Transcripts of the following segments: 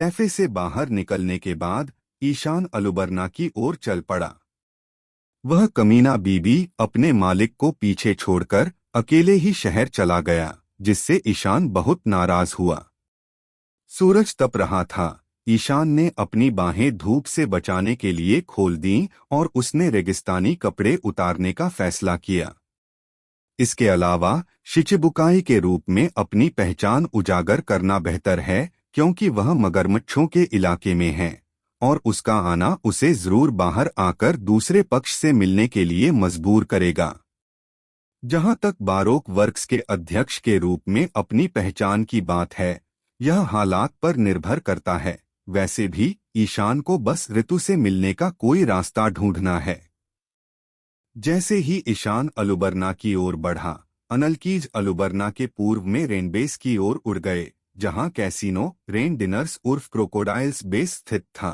Cafe से बाहर निकलने के बाद ईशान अलुबरना की ओर चल पड़ा। वह कमीना बीबी अपने मालिक को पीछे छोड़कर अकेले ही शहर चला गया, जिससे ईशान बहुत नाराज हुआ। सूरज तप रहा था। ईशान ने अपनी बाहें धूप से बचाने के लिए खोल दीं और उसने रेगिस्तानी कपड़े उतारने का फैसला किया। इसके अलावा शिचिबुकाई के रूप में अपनी पहचान उजागर करना बेहतर है, क्योंकि वह मगरमच्छों के इलाके में है और उसका आना उसे जरूर बाहर आकर दूसरे पक्ष से मिलने के लिए मजबूर करेगा। जहां तक बारोक वर्क्स के अध्यक्ष के रूप में अपनी पहचान की बात है, यह हालात पर निर्भर करता है। वैसे भी ईशान को बस ऋतु से मिलने का कोई रास्ता ढूंढना है। जैसे ही ईशान अलुबरना की ओर बढ़ा, अनलकीज अलुबरना के पूर्व में रेनबेस की ओर उड़ गए, जहां कैसीनो रेन डिनर्स उर्फ क्रोकोडाइल्स बेस स्थित था।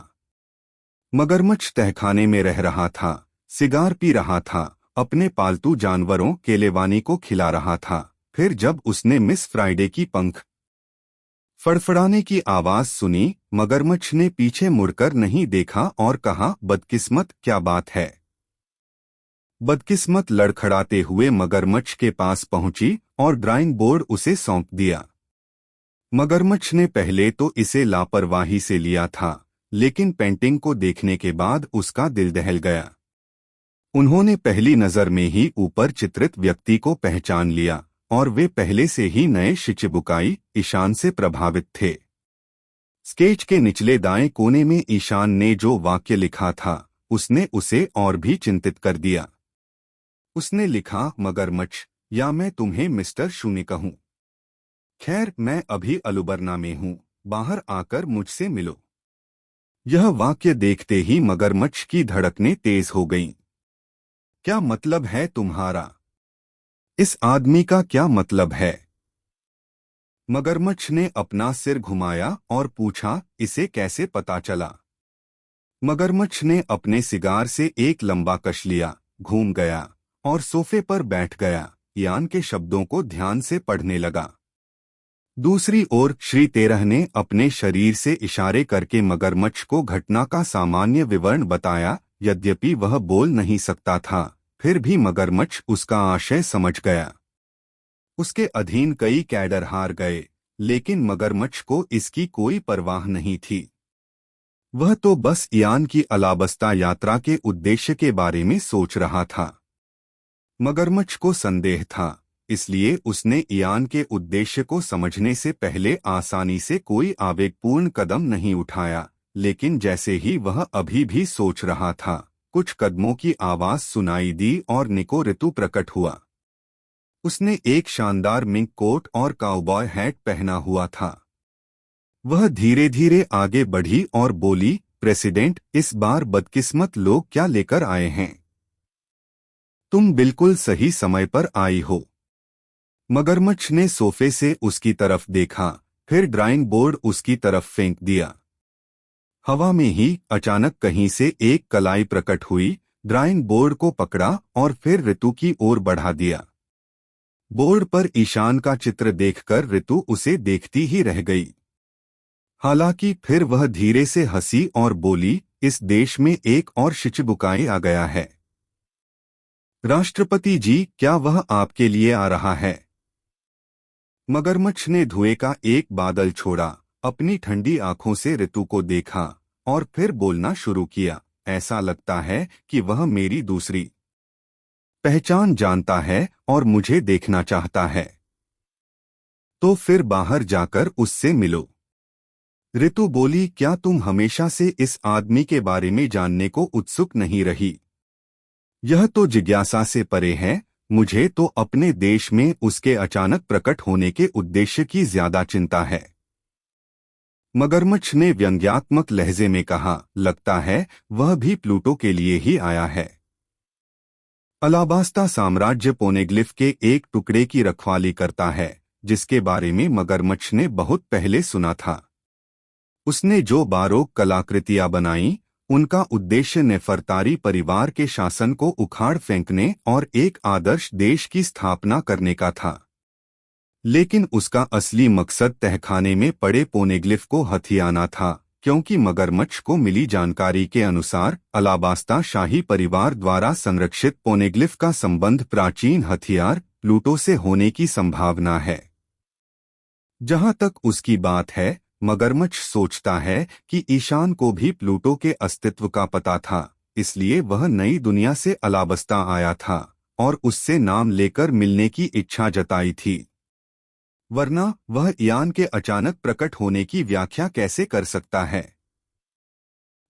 मगरमच्छ तहखाने में रह रहा था, सिगार पी रहा था, अपने पालतू जानवरों केलेवानी को खिला रहा था। फिर जब उसने मिस फ्राइडे की पंख फड़फड़ाने की आवाज सुनी, मगरमच्छ ने पीछे मुड़कर नहीं देखा और कहा, बदकिस्मत, क्या बात है? बदकिस्मत लड़खड़ाते हुए मगरमच्छ के पास पहुंची और ड्राइंग बोर्ड उसे सौंप दिया। मगरमच्छ ने पहले तो इसे लापरवाही से लिया था, लेकिन पेंटिंग को देखने के बाद उसका दिल दहल गया। उन्होंने पहली नजर में ही ऊपर चित्रित व्यक्ति को पहचान लिया और वे पहले से ही नए शिचिबुकाई ईशान से प्रभावित थे। स्केच के निचले दाएं कोने में ईशान ने जो वाक्य लिखा था, उसने उसे और भी चिंतित कर दिया। उसने लिखा, मगरमच्छ, या मैं तुम्हें मिस्टर शून्य कहूं। खैर, मैं अभी अलुबरना में हूं, बाहर आकर मुझसे मिलो। यह वाक्य देखते ही मगरमच्छ की धड़कनें तेज हो गईं। क्या मतलब है तुम्हारा? इस आदमी का क्या मतलब है? मगरमच्छ ने अपना सिर घुमाया और पूछा, इसे कैसे पता चला? मगरमच्छ ने अपने सिगार से एक लंबा कश लिया, घूम गया और सोफे पर बैठ गया। यान के शब्दों को ध्यान से पढ़ने लगा। दूसरी ओर श्री तेरह ने अपने शरीर से इशारे करके मगरमच्छ को घटना का सामान्य विवरण बताया। यद्यपि वह बोल नहीं सकता था, फिर भी मगरमच्छ उसका आशय समझ गया। उसके अधीन कई कैडर हार गए, लेकिन मगरमच्छ को इसकी कोई परवाह नहीं थी। वह तो बस यान की अलाबस्ता यात्रा के उद्देश्य के बारे में सोच रहा था। मगरमच्छ को संदेह था, इसलिए उसने यान के उद्देश्य को समझने से पहले आसानी से कोई आवेगपूर्ण कदम नहीं उठाया। लेकिन जैसे ही वह अभी भी सोच रहा था, कुछ कदमों की आवाज सुनाई दी और निको ऋतु प्रकट हुआ। उसने एक शानदार मिंक कोट और काउबॉय हैट पहना हुआ था। वह धीरे धीरे आगे बढ़ी और बोली, प्रेसिडेंट, इस बार बदकिस्मत लोग क्या लेकर आए हैं? तुम बिल्कुल सही समय पर आई हो। मगरमच्छ ने सोफे से उसकी तरफ देखा, फिर ड्राइंग बोर्ड उसकी तरफ फेंक दिया। हवा में ही अचानक कहीं से एक कलाई प्रकट हुई, ड्राइंग बोर्ड को पकड़ा और फिर ऋतु की ओर बढ़ा दिया। बोर्ड पर ईशान का चित्र देखकर ऋतु उसे देखती ही रह गई। हालांकि फिर वह धीरे से हंसी और बोली, इस देश में एक और शिचिबुकाई आ गया है। राष्ट्रपति जी, क्या वह आपके लिए आ रहा है? मगरमच्छ ने धुएं का एक बादल छोड़ा, अपनी ठंडी आंखों से ऋतु को देखा और फिर बोलना शुरू किया, ऐसा लगता है कि वह मेरी दूसरी पहचान जानता है और मुझे देखना चाहता है। तो फिर बाहर जाकर उससे मिलो। ऋतु बोली, क्या तुम हमेशा से इस आदमी के बारे में जानने को उत्सुक नहीं रही? यह तो जिज्ञासा से परे है। मुझे तो अपने देश में उसके अचानक प्रकट होने के उद्देश्य की ज्यादा चिंता है। मगरमच्छ ने व्यंग्यात्मक लहजे में कहा, लगता है वह भी प्लूटो के लिए ही आया है। अलाबास्ता साम्राज्य पोनेग्लिफ के एक टुकड़े की रखवाली करता है, जिसके बारे में मगरमच्छ ने बहुत पहले सुना था। उसने जो बारोक कलाकृतियां बनाई, उनका उद्देश्य नेफरतारी परिवार के शासन को उखाड़ फेंकने और एक आदर्श देश की स्थापना करने का था। लेकिन उसका असली मकसद तहखाने में पड़े पोनेग्लिफ को हथियाना था, क्योंकि मगरमच्छ को मिली जानकारी के अनुसार अलाबास्ता शाही परिवार द्वारा संरक्षित पोनेग्लिफ का संबंध प्राचीन हथियार प्लूटो से होने की संभावना है। जहां तक उसकी बात है, मगरमच्छ सोचता है कि ईशान को भी प्लूटो के अस्तित्व का पता था, इसलिए वह नई दुनिया से अलाबास्ता आया था और उससे नाम लेकर मिलने की इच्छा जताई थी। वरना वह इयान के अचानक प्रकट होने की व्याख्या कैसे कर सकता है?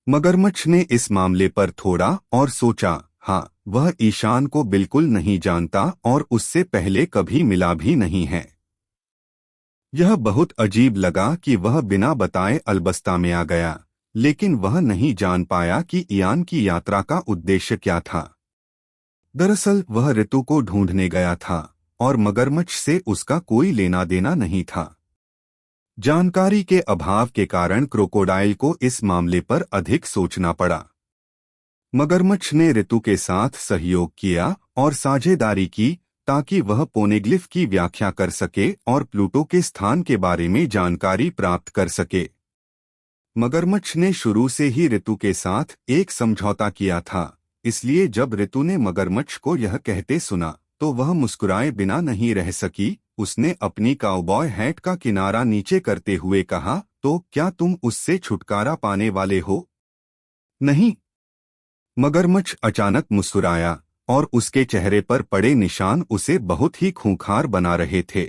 मगरमच्छ ने इस मामले पर थोड़ा और सोचा। हाँ, वह ईशान को बिल्कुल नहीं जानता और उससे पहले कभी मिला भी नहीं है। यह बहुत अजीब लगा कि वह बिना बताए अल्बस्ता में आ गया, लेकिन वह नहीं जान पाया कि इयान की यात्रा का उद्देश्य क्या था। दरअसल वह ऋतु को ढूंढने गया था और मगरमच्छ से उसका कोई लेना देना नहीं था। जानकारी के अभाव के कारण क्रोकोडाइल को इस मामले पर अधिक सोचना पड़ा। मगरमच्छ ने ऋतु के साथ सहयोग किया और साझेदारी की ताकि वह पोनेग्लिफ की व्याख्या कर सके और प्लूटो के स्थान के बारे में जानकारी प्राप्त कर सके। मगरमच्छ ने शुरू से ही ऋतु के साथ एक समझौता किया था, इसलिए जब ऋतु ने मगरमच्छ को यह कहते सुना तो वह मुस्कुराए बिना नहीं रह सकी। उसने अपनी काउबॉय हैट का किनारा नीचे करते हुए कहा, तो क्या तुम उससे छुटकारा पाने वाले हो? नहीं। मगरमच्छ अचानक मुस्कुराया और उसके चेहरे पर पड़े निशान उसे बहुत ही खूंखार बना रहे थे।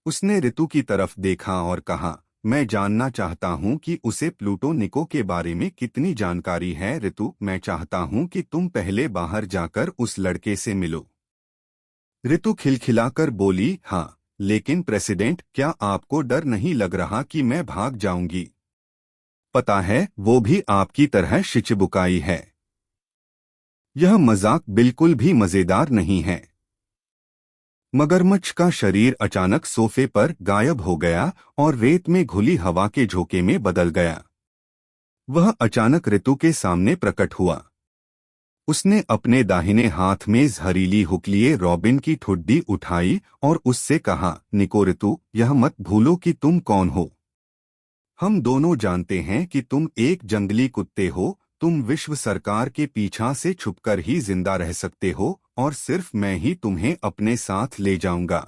उसने ऋतु की तरफ देखा और कहा, मैं जानना चाहता हूं कि उसे प्लूटो निको के बारे में कितनी जानकारी है। ऋतु, मैं चाहता हूं कि तुम पहले बाहर जाकर उस लड़के से मिलो। ऋतु खिलखिलाकर बोली, हाँ, लेकिन प्रेसिडेंट, क्या आपको डर नहीं लग रहा कि मैं भाग जाऊंगी? पता है, वो भी आपकी तरह शिचिबुकाई है। यह मजाक बिल्कुल भी मजेदार नहीं है। मगरमच्छ का शरीर अचानक सोफे पर गायब हो गया और रेत में घुली हवा के झोंके में बदल गया। वह अचानक ऋतु के सामने प्रकट हुआ। उसने अपने दाहिने हाथ में जहरीली हुक लिए रॉबिन की ठुड्डी उठाई और उससे कहा, निको ऋतु, यह मत भूलो कि तुम कौन हो। हम दोनों जानते हैं कि तुम एक जंगली कुत्ते हो। तुम विश्व सरकार के पीछा से छुपकर ही जिंदा रह सकते हो और सिर्फ मैं ही तुम्हें अपने साथ ले जाऊंगा।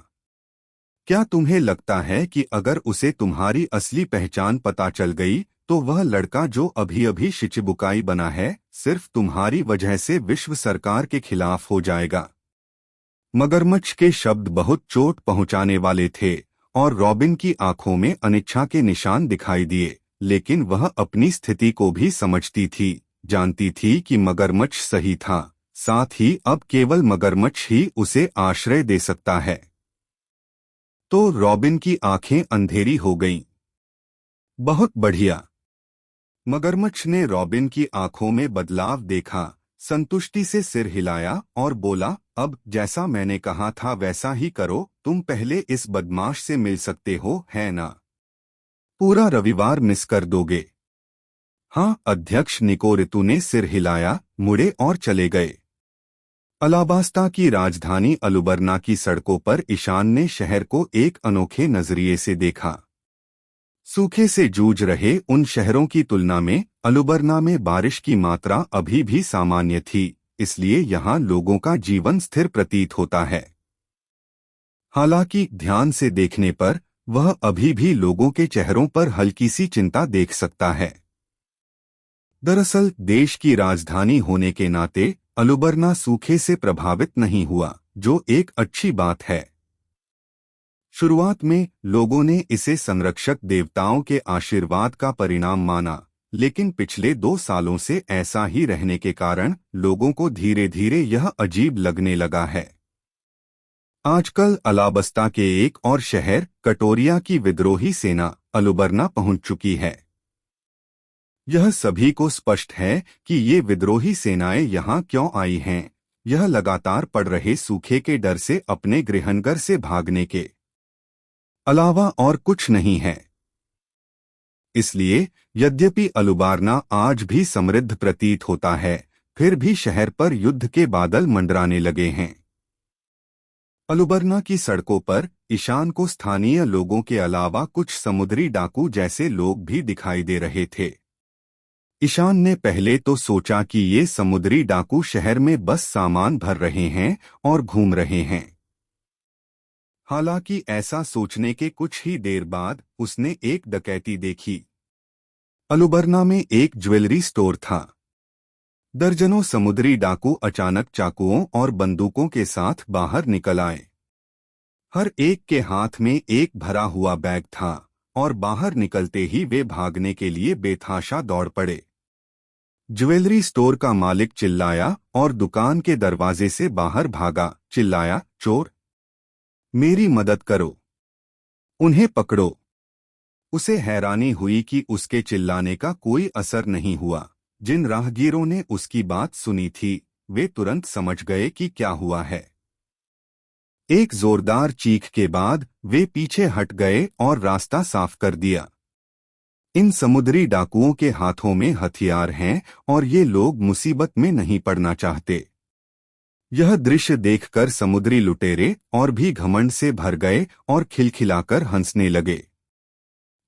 क्या तुम्हें लगता है कि अगर उसे तुम्हारी असली पहचान पता चल गई तो वह लड़का जो अभी अभी शिचिबुकाई बना है, सिर्फ तुम्हारी वजह से विश्व सरकार के खिलाफ हो जाएगा? मगरमच्छ के शब्द बहुत चोट पहुंचाने वाले थे और रॉबिन की आंखों में अनिच्छा के निशान दिखाई दिए, लेकिन वह अपनी स्थिति को भी समझती थी, जानती थी कि मगरमच्छ सही था, साथ ही अब केवल मगरमच्छ ही उसे आश्रय दे सकता है। तो रॉबिन की आंखें अंधेरी हो गईं। बहुत बढ़िया। मगरमच्छ ने रॉबिन की आंखों में बदलाव देखा, संतुष्टि से सिर हिलाया और बोला, अब जैसा मैंने कहा था वैसा ही करो। तुम पहले इस बदमाश से मिल सकते हो, है ना? पूरा रविवार मिस कर दोगे? हाँ अध्यक्ष, निको। ऋतु ने सिर हिलाया, मुड़े और चले गए। अलाबास्ता की राजधानी अलुबर्ना की सड़कों पर ईशान ने शहर को एक अनोखे नजरिए से देखा। सूखे से जूझ रहे उन शहरों की तुलना में अलुबर्ना में बारिश की मात्रा अभी भी सामान्य थी, इसलिए यहाँ लोगों का जीवन स्थिर प्रतीत होता है। हालांकि ध्यान से देखने पर वह अभी भी लोगों के चेहरों पर हल्की सी चिंता देख सकता है। दरअसल देश की राजधानी होने के नाते अलुबर्ना सूखे से प्रभावित नहीं हुआ, जो एक अच्छी बात है। शुरुआत में लोगों ने इसे संरक्षक देवताओं के आशीर्वाद का परिणाम माना, लेकिन पिछले 2 सालों से ऐसा ही रहने के कारण लोगों को धीरे धीरे यह अजीब लगने लगा है। आजकल अलाबास्ता के एक और शहर कटोरिया की विद्रोही सेना अलुबर्ना पहुंच चुकी है। यह सभी को स्पष्ट है कि ये विद्रोही सेनाएं यहाँ क्यों आई हैं। यह लगातार पड़ रहे सूखे के डर से अपने गृहनगर से भागने के अलावा और कुछ नहीं है। इसलिए यद्यपि अलुबर्ना आज भी समृद्ध प्रतीत होता है, फिर भी शहर पर युद्ध के बादल मंडराने लगे हैं। अलुबर्ना की सड़कों पर ईशान को स्थानीय लोगों के अलावा कुछ समुद्री डाकू जैसे लोग भी दिखाई दे रहे थे। ईशान ने पहले तो सोचा कि ये समुद्री डाकू शहर में बस सामान भर रहे हैं और घूम रहे हैं। हालांकि ऐसा सोचने के कुछ ही देर बाद उसने एक डकैती देखी। अलुबर्ना में एक ज्वेलरी स्टोर था। दर्जनों समुद्री डाकू अचानक चाकुओं और बंदूकों के साथ बाहर निकल आए। हर एक के हाथ में एक भरा हुआ बैग था और बाहर निकलते ही वे भागने के लिए बेतहाशा दौड़ पड़े। ज्वेलरी स्टोर का मालिक चिल्लाया और दुकान के दरवाजे से बाहर भागा, चिल्लाया, चोर, मेरी मदद करो, उन्हें पकड़ो। उसे हैरानी हुई कि उसके चिल्लाने का कोई असर नहीं हुआ। जिन राहगीरों ने उसकी बात सुनी थी वे तुरंत समझ गए कि क्या हुआ है। एक जोरदार चीख के बाद वे पीछे हट गए और रास्ता साफ कर दिया। इन समुद्री डाकुओं के हाथों में हथियार हैं और ये लोग मुसीबत में नहीं पड़ना चाहते। यह दृश्य देखकर समुद्री लुटेरे और भी घमंड से भर गए और खिलखिलाकर हंसने लगे।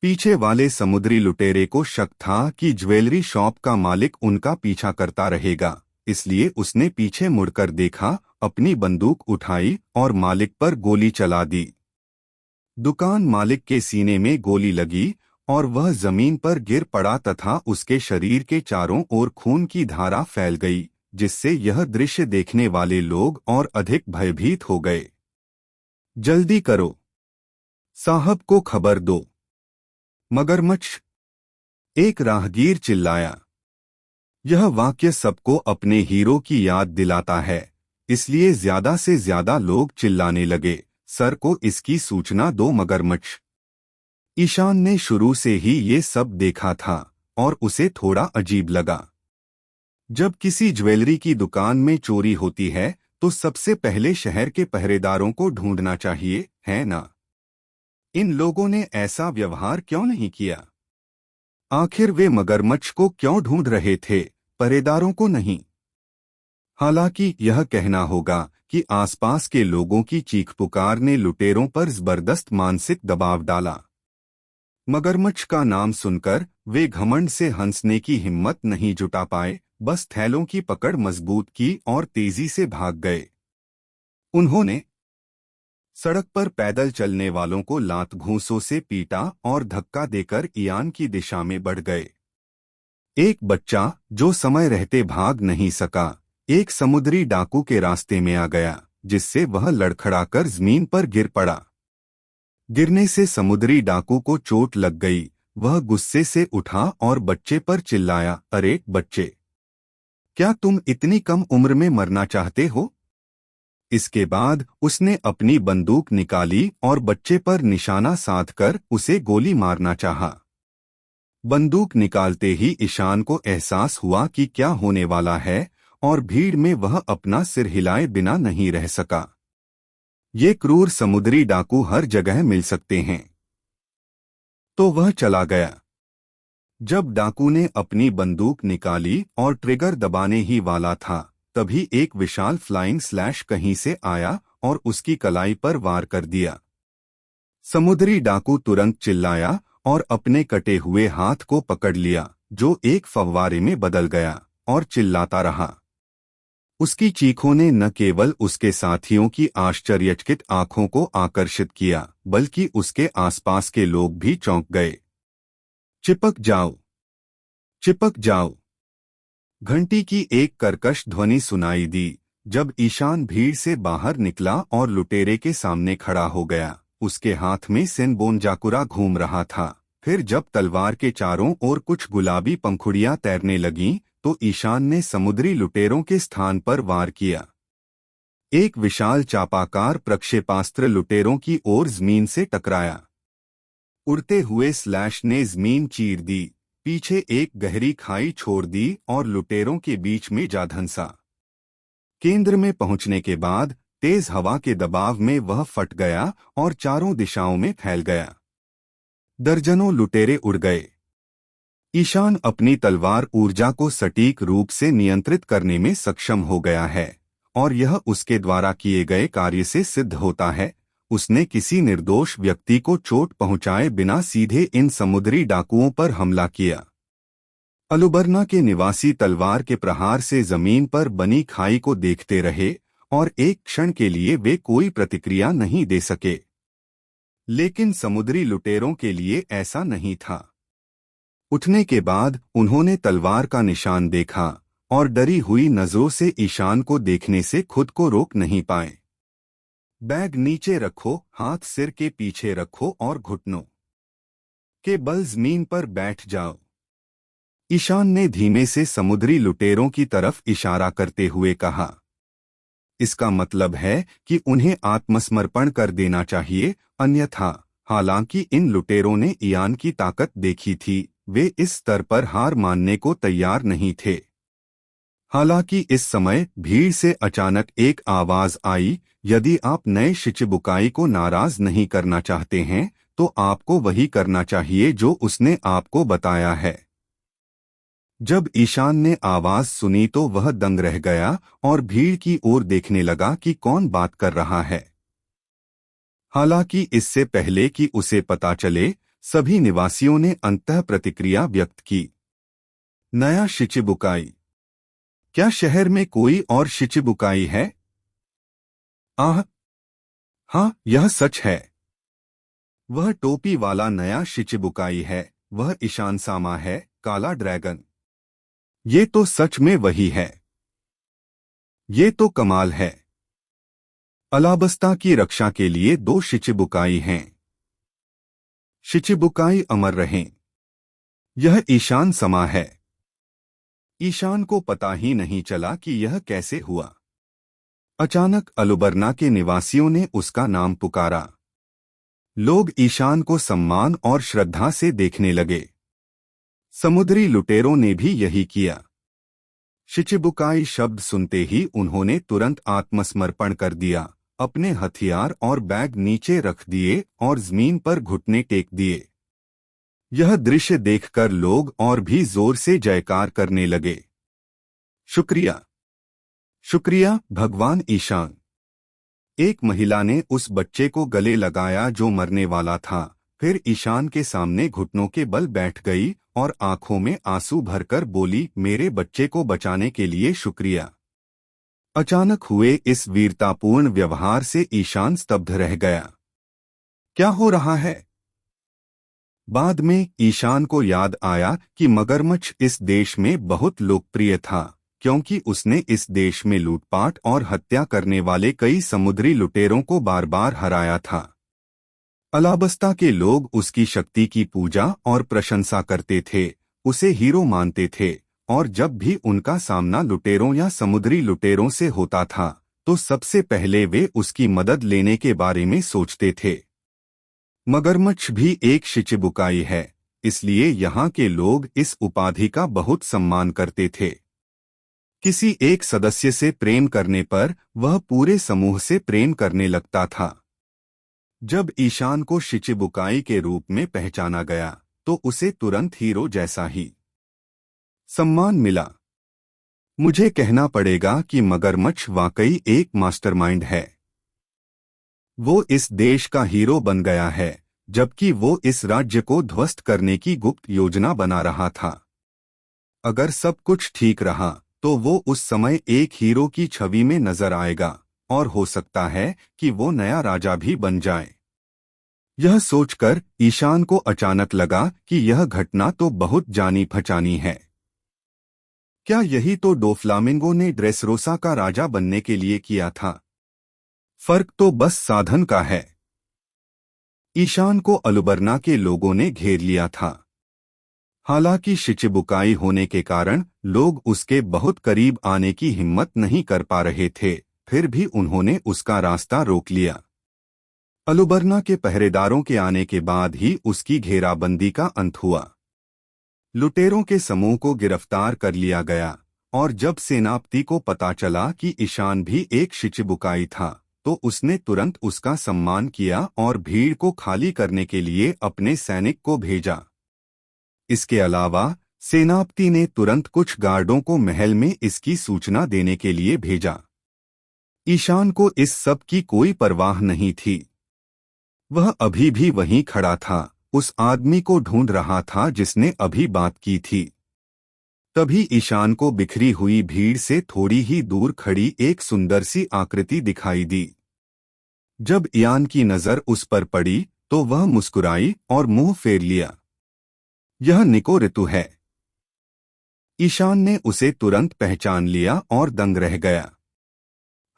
पीछे वाले समुद्री लुटेरे को शक था कि ज्वेलरी शॉप का मालिक उनका पीछा करता रहेगा, इसलिए उसने पीछे मुड़कर देखा, अपनी बंदूक उठाई और मालिक पर गोली चला दी। दुकान मालिक के सीने में गोली लगी और वह जमीन पर गिर पड़ा तथा उसके शरीर के चारों ओर खून की धारा फैल गई, जिससे यह दृश्य देखने वाले लोग और अधिक भयभीत हो गए। जल्दी करो, साहब को खबर दो, मगरमच्छ, एक राहगीर चिल्लाया। यह वाक्य सबको अपने हीरो की याद दिलाता है, इसलिए ज्यादा से ज्यादा लोग चिल्लाने लगे, सर को इसकी सूचना दो, मगरमच्छ। ईशान ने शुरू से ही ये सब देखा था और उसे थोड़ा अजीब लगा। जब किसी ज्वेलरी की दुकान में चोरी होती है तो सबसे पहले शहर के पहरेदारों को ढूंढना चाहिए, है ना? इन लोगों ने ऐसा व्यवहार क्यों नहीं किया? आखिर वे मगरमच्छ को क्यों ढूंढ रहे थे, पहरेदारों को नहीं? हालांकि यह कहना होगा कि आसपास के लोगों की चीख पुकार ने लुटेरों पर जबरदस्त मानसिक दबाव डाला। मगरमच्छ का नाम सुनकर वे घमंड से हंसने की हिम्मत नहीं जुटा पाए, बस थैलों की पकड़ मजबूत की और तेजी से भाग गए। उन्होंने सड़क पर पैदल चलने वालों को लात घूंसों से पीटा और धक्का देकर ईयान की दिशा में बढ़ गए। एक बच्चा जो समय रहते भाग नहीं सका, एक समुद्री डाकू के रास्ते में आ गया, जिससे वह लड़खड़ाकर जमीन पर गिर पड़ा। गिरने से समुद्री डाकू को चोट लग गई। वह गुस्से से उठा और बच्चे पर चिल्लाया, अरे बच्चे, क्या तुम इतनी कम उम्र में मरना चाहते हो? इसके बाद उसने अपनी बंदूक निकाली और बच्चे पर निशाना साधकर उसे गोली मारना चाहा। बंदूक निकालते ही ईशान को एहसास हुआ कि क्या होने वाला है और भीड़ में वह अपना सिर हिलाए बिना नहीं रह सका। ये क्रूर समुद्री डाकू हर जगह मिल सकते हैं। तो वह चला गया। जब डाकू ने अपनी बंदूक निकाली और ट्रिगर दबाने ही वाला था, तभी एक विशाल फ्लाइंग स्लैश कहीं से आया और उसकी कलाई पर वार कर दिया। समुद्री डाकू तुरंत चिल्लाया और अपने कटे हुए हाथ को पकड़ लिया, जो एक फव्वारे में बदल गया, और चिल्लाता रहा। उसकी चीखों ने न केवल उसके साथियों की आश्चर्यचकित आंखों को आकर्षित किया, बल्कि उसके आसपास के लोग भी चौंक गए। चिपक जाओ, चिपक जाओ। घंटी की एक कर्कश ध्वनि सुनाई दी। जब ईशान भीड़ से बाहर निकला और लुटेरे के सामने खड़ा हो गया, उसके हाथ में सेनबोनजाकुरा घूम रहा था। फिर जब तलवार के चारों ओर कुछ गुलाबी पंखुड़ियां तैरने लगीं, तो ईशान ने समुद्री लुटेरों के स्थान पर वार किया। एक विशाल चापाकार प्रक्षेपास्त्र लुटेरों की ओर जमीन से टकराया। उड़ते हुए स्लैश ने जमीन चीर दी, पीछे एक गहरी खाई छोड़ दी और लुटेरों के बीच में जा धंसा। केंद्र में पहुंचने के बाद तेज हवा के दबाव में वह फट गया और चारों दिशाओं में फैल गया। दर्जनों लुटेरे उड़ गए। ईशान अपनी तलवार ऊर्जा को सटीक रूप से नियंत्रित करने में सक्षम हो गया है और यह उसके द्वारा किए गए कार्य से सिद्ध होता है। उसने किसी निर्दोष व्यक्ति को चोट पहुंचाए बिना सीधे इन समुद्री डाकुओं पर हमला किया। अलुबर्ना के निवासी तलवार के प्रहार से जमीन पर बनी खाई को देखते रहे और एक क्षण के लिए वे कोई प्रतिक्रिया नहीं दे सके। लेकिन समुद्री लुटेरों के लिए ऐसा नहीं था। उठने के बाद उन्होंने तलवार का निशान देखा और डरी हुई नजरों से ईशान को देखने से खुद को रोक नहीं पाए। बैग नीचे रखो, हाथ सिर के पीछे रखो और घुटनों के बल जमीन पर बैठ जाओ। ईशान ने धीमे से समुद्री लुटेरों की तरफ इशारा करते हुए कहा। इसका मतलब है कि उन्हें आत्मसमर्पण कर देना चाहिए, अन्यथा। हालांकि इन लुटेरों ने इयान की ताकत देखी थी, वे इस स्तर पर हार मानने को तैयार नहीं थे। हालांकि इस समय भीड़ से अचानक एक आवाज आई, यदि आप नए शिचिबुकाई को नाराज नहीं करना चाहते हैं तो आपको वही करना चाहिए जो उसने आपको बताया है। जब ईशान ने आवाज सुनी तो वह दंग रह गया और भीड़ की ओर देखने लगा कि कौन बात कर रहा है। हालांकि इससे पहले कि उसे पता चले, सभी निवासियों ने अंततः प्रतिक्रिया व्यक्त की। नया शिचिबुकाई? क्या शहर में कोई और शिचिबुकाई है? आह, हाँ, यह सच है। वह टोपी वाला नया शिचिबुकाई है, वह ईशान सामा है, काला ड्रैगन। ये तो सच में वही है। ये तो कमाल है। अलाबस्ता की रक्षा के लिए 2 शिचिबुकाई हैं। शिचिबुकाई अमर रहें। यह ईशान समा है। ईशान को पता ही नहीं चला कि यह कैसे हुआ। अचानक अलुबर्ना के निवासियों ने उसका नाम पुकारा। लोग ईशान को सम्मान और श्रद्धा से देखने लगे। समुद्री लुटेरों ने भी यही किया। शिचिबुकाई शब्द सुनते ही उन्होंने तुरंत आत्मसमर्पण कर दिया, अपने हथियार और बैग नीचे रख दिए और जमीन पर घुटने टेक दिए। यह दृश्य देखकर लोग और भी जोर से जयकार करने लगे। शुक्रिया, शुक्रिया भगवान ईशान। एक महिला ने उस बच्चे को गले लगाया जो मरने वाला था, फिर ईशान के सामने घुटनों के बल बैठ गई और आंखों में आंसू भरकर बोली, मेरे बच्चे को बचाने के लिए शुक्रिया। अचानक हुए इस वीरतापूर्ण व्यवहार से ईशान स्तब्ध रह गया। क्या हो रहा है? बाद में ईशान को याद आया कि मगरमच्छ इस देश में बहुत लोकप्रिय था, क्योंकि उसने इस देश में लूटपाट और हत्या करने वाले कई समुद्री लुटेरों को बार बार हराया था। अलाबस्ता के लोग उसकी शक्ति की पूजा और प्रशंसा करते थे, उसे हीरो मानते थे, और जब भी उनका सामना लुटेरों या समुद्री लुटेरों से होता था तो सबसे पहले वे उसकी मदद लेने के बारे में सोचते थे। मगरमच्छ भी एक शिचिबुकाई है, इसलिए यहाँ के लोग इस उपाधि का बहुत सम्मान करते थे। किसी एक सदस्य से प्रेम करने पर वह पूरे समूह से प्रेम करने लगता था। जब ईशान को शिचिबुकाई के रूप में पहचाना गया तो उसे तुरंत हीरो जैसा ही सम्मान मिला। मुझे कहना पड़ेगा कि मगरमच्छ वाकई एक मास्टरमाइंड है। वो इस देश का हीरो बन गया है, जबकि वो इस राज्य को ध्वस्त करने की गुप्त योजना बना रहा था। अगर सब कुछ ठीक रहा तो वो उस समय एक हीरो की छवि में नजर आएगा, और हो सकता है कि वो नया राजा भी बन जाए। यह सोचकर ईशान को अचानक लगा कि यह घटना तो बहुत जानी पहचानी है। क्या यही तो डोफ्लामिंगो ने ड्रेसरोसा का राजा बनने के लिए किया था? फर्क तो बस साधन का है। ईशान को अलुबर्ना के लोगों ने घेर लिया था। हालांकि शिचिबुकाई होने के कारण लोग उसके बहुत करीब आने की हिम्मत नहीं कर पा रहे थे, फिर भी उन्होंने उसका रास्ता रोक लिया। अलुबर्ना के पहरेदारों के आने के बाद ही उसकी घेराबंदी का अंत हुआ। लुटेरों के समूह को गिरफ्तार कर लिया गया, और जब सेनापति को पता चला कि ईशान भी एक शिचिबुकाई था तो उसने तुरंत उसका सम्मान किया और भीड़ को खाली करने के लिए अपने सैनिक को भेजा। इसके अलावा सेनापति ने तुरंत कुछ गार्डों को महल में इसकी सूचना देने के लिए भेजा। ईशान को इस सब की कोई परवाह नहीं थी। वह अभी भी वहीं खड़ा था, उस आदमी को ढूंढ रहा था जिसने अभी बात की थी। तभी ईशान को बिखरी हुई भीड़ से थोड़ी ही दूर खड़ी एक सुंदर सी आकृति दिखाई दी। जब इयान की नजर उस पर पड़ी तो वह मुस्कुराई और मुंह फेर लिया। यह निको ऋतु है। ईशान ने उसे तुरंत पहचान लिया और दंग रह गया।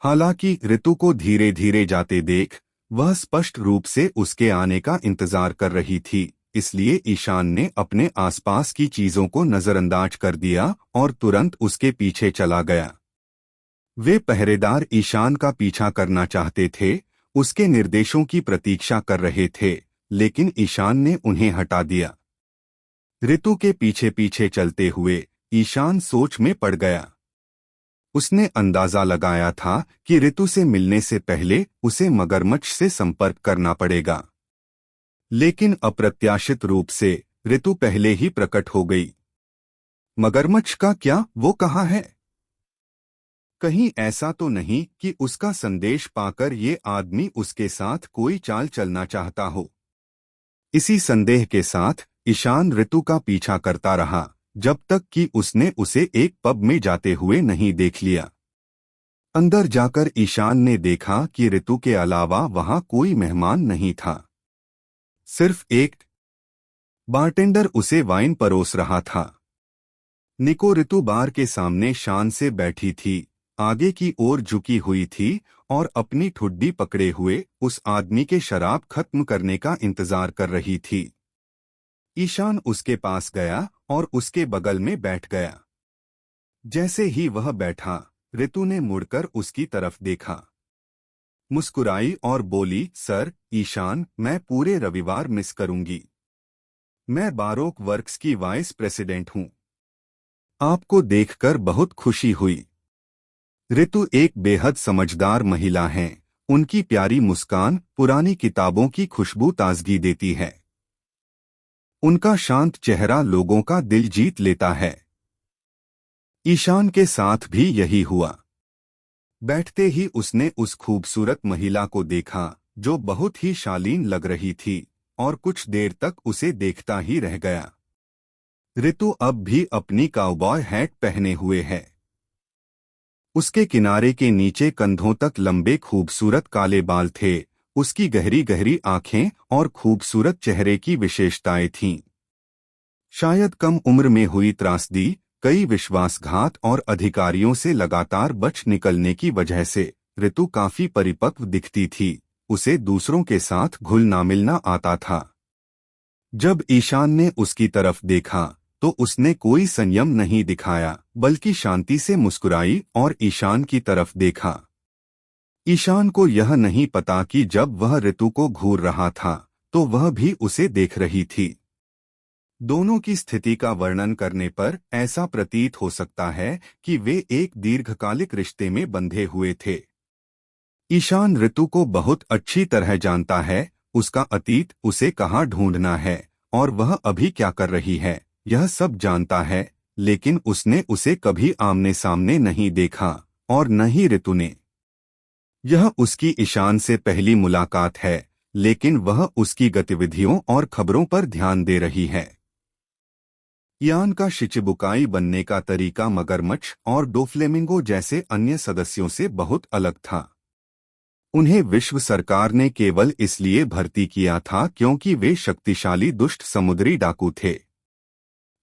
हालांकि ऋतु को धीरे धीरे जाते देख वह स्पष्ट रूप से उसके आने का इंतजार कर रही थी, इसलिए ईशान ने अपने आसपास की चीजों को नजरअंदाज कर दिया और तुरंत उसके पीछे चला गया। वे पहरेदार ईशान का पीछा करना चाहते थे, उसके निर्देशों की प्रतीक्षा कर रहे थे, लेकिन ईशान ने उन्हें हटा दिया। ऋतु के पीछे पीछे चलते हुए ईशान सोच में पड़ गया। उसने अंदाजा लगाया था कि ऋतु से मिलने से पहले उसे मगरमच्छ से संपर्क करना पड़ेगा, लेकिन अप्रत्याशित रूप से ऋतु पहले ही प्रकट हो गई। मगरमच्छ का क्या? वो कहाँ है? कहीं ऐसा तो नहीं कि उसका संदेश पाकर ये आदमी उसके साथ कोई चाल चलना चाहता हो। इसी संदेह के साथ ईशान ऋतु का पीछा करता रहा जब तक कि उसने उसे एक पब में जाते हुए नहीं देख लिया। अंदर जाकर ईशान ने देखा कि ऋतु के अलावा वहां कोई मेहमान नहीं था। सिर्फ एक बारटेंडर उसे वाइन परोस रहा था। निको ऋतु बार के सामने शान से बैठी थी, आगे की ओर झुकी हुई थी और अपनी ठुड्डी पकड़े हुए उस आदमी के शराब खत्म करने का इंतजार कर रही थी। ईशान उसके पास गया और उसके बगल में बैठ गया। जैसे ही वह बैठा, ऋतु ने मुड़कर उसकी तरफ देखा, मुस्कुराई और बोली, सर ईशान, मैं पूरे रविवार मिस करूंगी। मैं बारोक वर्क्स की वाइस प्रेसिडेंट हूं। आपको देखकर बहुत खुशी हुई। ऋतु एक बेहद समझदार महिला हैं। उनकी प्यारी मुस्कान पुरानी किताबों की खुशबू ताजगी देती है। उनका शांत चेहरा लोगों का दिल जीत लेता है। ईशान के साथ भी यही हुआ। बैठते ही उसने उस खूबसूरत महिला को देखा जो बहुत ही शालीन लग रही थी और कुछ देर तक उसे देखता ही रह गया। ऋतु अब भी अपनी काउबॉय हैट पहने हुए है। उसके किनारे के नीचे कंधों तक लंबे खूबसूरत काले बाल थे। उसकी गहरी गहरी आंखें और खूबसूरत चेहरे की विशेषताएं थीं। शायद कम उम्र में हुई त्रासदी, कई विश्वासघात और अधिकारियों से लगातार बच निकलने की वजह से ऋतु काफी परिपक्व दिखती थी। उसे दूसरों के साथ घुलना मिलना आता था। जब ईशान ने उसकी तरफ देखा तो उसने कोई संयम नहीं दिखाया, बल्कि शांति से मुस्कुराई और ईशान की तरफ देखा। ईशान को यह नहीं पता कि जब वह ऋतु को घूर रहा था तो वह भी उसे देख रही थी। दोनों की स्थिति का वर्णन करने पर ऐसा प्रतीत हो सकता है कि वे एक दीर्घकालिक रिश्ते में बंधे हुए थे। ईशान ऋतु को बहुत अच्छी तरह जानता है, उसका अतीत, उसे कहाँ ढूंढना है और वह अभी क्या कर रही है, यह सब जानता है, लेकिन उसने उसे कभी आमने सामने नहीं देखा और न ही ऋतु ने। यह उसकी ईशान से पहली मुलाकात है, लेकिन वह उसकी गतिविधियों और खबरों पर ध्यान दे रही है। इयान का शिचिबुकाई बनने का तरीका मगरमच्छ और डोफ्लेमिंगो जैसे अन्य सदस्यों से बहुत अलग था। उन्हें विश्व सरकार ने केवल इसलिए भर्ती किया था क्योंकि वे शक्तिशाली दुष्ट समुद्री डाकू थे।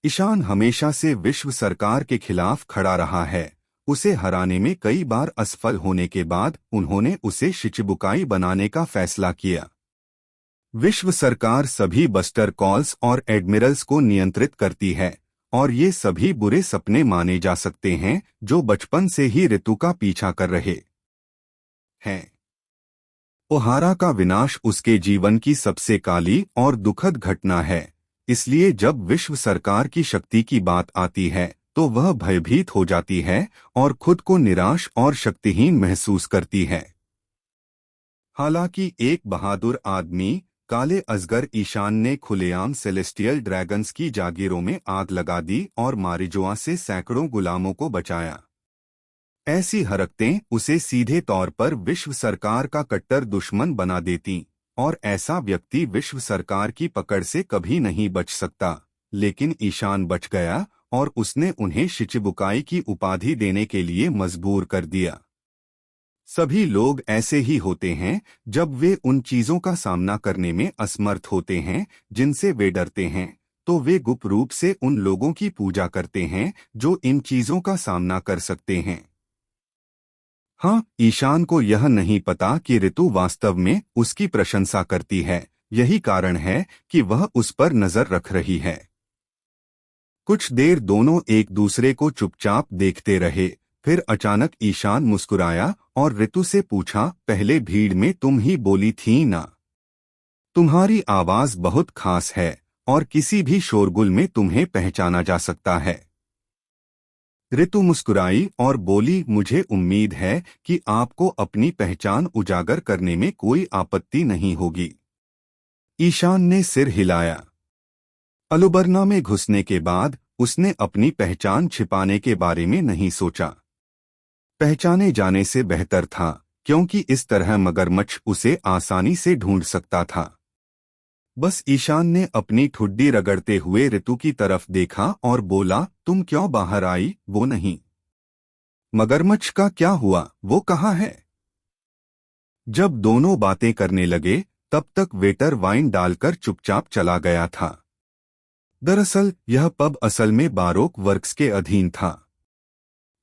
ईशान हमेशा से विश्व सरकार के खिलाफ खड़ा रहा है। उसे हराने में कई बार असफल होने के बाद उन्होंने उसे शिचिबुकाई बनाने का फैसला किया। विश्व सरकार सभी बस्टर कॉल्स और एडमिरल्स को नियंत्रित करती है और ये सभी बुरे सपने माने जा सकते हैं जो बचपन से ही ऋतु का पीछा कर रहे हैं। ओहारा का विनाश उसके जीवन की सबसे काली और दुखद घटना है, इसलिए जब विश्व सरकार की शक्ति की बात आती है तो वह भयभीत हो जाती है और खुद को निराश और शक्तिहीन महसूस करती है। हालांकि एक बहादुर आदमी, काले अजगर ईशान ने खुलेआम सेलेस्टियल ड्रैगन्स की जागीरों में आग लगा दी और मारिजोआ से सैकड़ों गुलामों को बचाया। ऐसी हरकतें उसे सीधे तौर पर विश्व सरकार का कट्टर दुश्मन बना देती और ऐसा व्यक्ति विश्व सरकार की पकड़ से कभी नहीं बच सकता। लेकिन ईशान बच गया और उसने उन्हें शिचिबुकाई की उपाधि देने के लिए मजबूर कर दिया। सभी लोग ऐसे ही होते हैं जब वे उन चीजों का सामना करने में असमर्थ होते हैं जिनसे वे डरते हैं, तो वे गुप्त रूप से उन लोगों की पूजा करते हैं जो इन चीजों का सामना कर सकते हैं। हाँ, ईशान को यह नहीं पता कि ऋतु वास्तव में उसकी प्रशंसा करती है। यही कारण है कि वह उस पर नजर रख रही है। कुछ देर दोनों एक दूसरे को चुपचाप देखते रहे। फिर अचानक ईशान मुस्कुराया और ऋतु से पूछा, पहले भीड़ में तुम ही बोली थी ना? तुम्हारी आवाज बहुत खास है और किसी भी शोरगुल में तुम्हें पहचाना जा सकता है। ऋतु मुस्कुराई और बोली, मुझे उम्मीद है कि आपको अपनी पहचान उजागर करने में कोई आपत्ति नहीं होगी। ईशान ने सिर हिलाया। अलुबरना में घुसने के बाद उसने अपनी पहचान छिपाने के बारे में नहीं सोचा। पहचाने जाने से बेहतर था, क्योंकि इस तरह मगरमच्छ उसे आसानी से ढूंढ सकता था। बस ईशान ने अपनी ठुड्डी रगड़ते हुए ऋतु की तरफ देखा और बोला, तुम क्यों बाहर आई? वो नहीं। मगरमच्छ का क्या हुआ? वो कहाँ है? जब दोनों बातें करने लगे तब तक वेटर वाइन डालकर चुपचाप चला गया था। दरअसल यह पब असल में बारोक वर्क्स के अधीन था।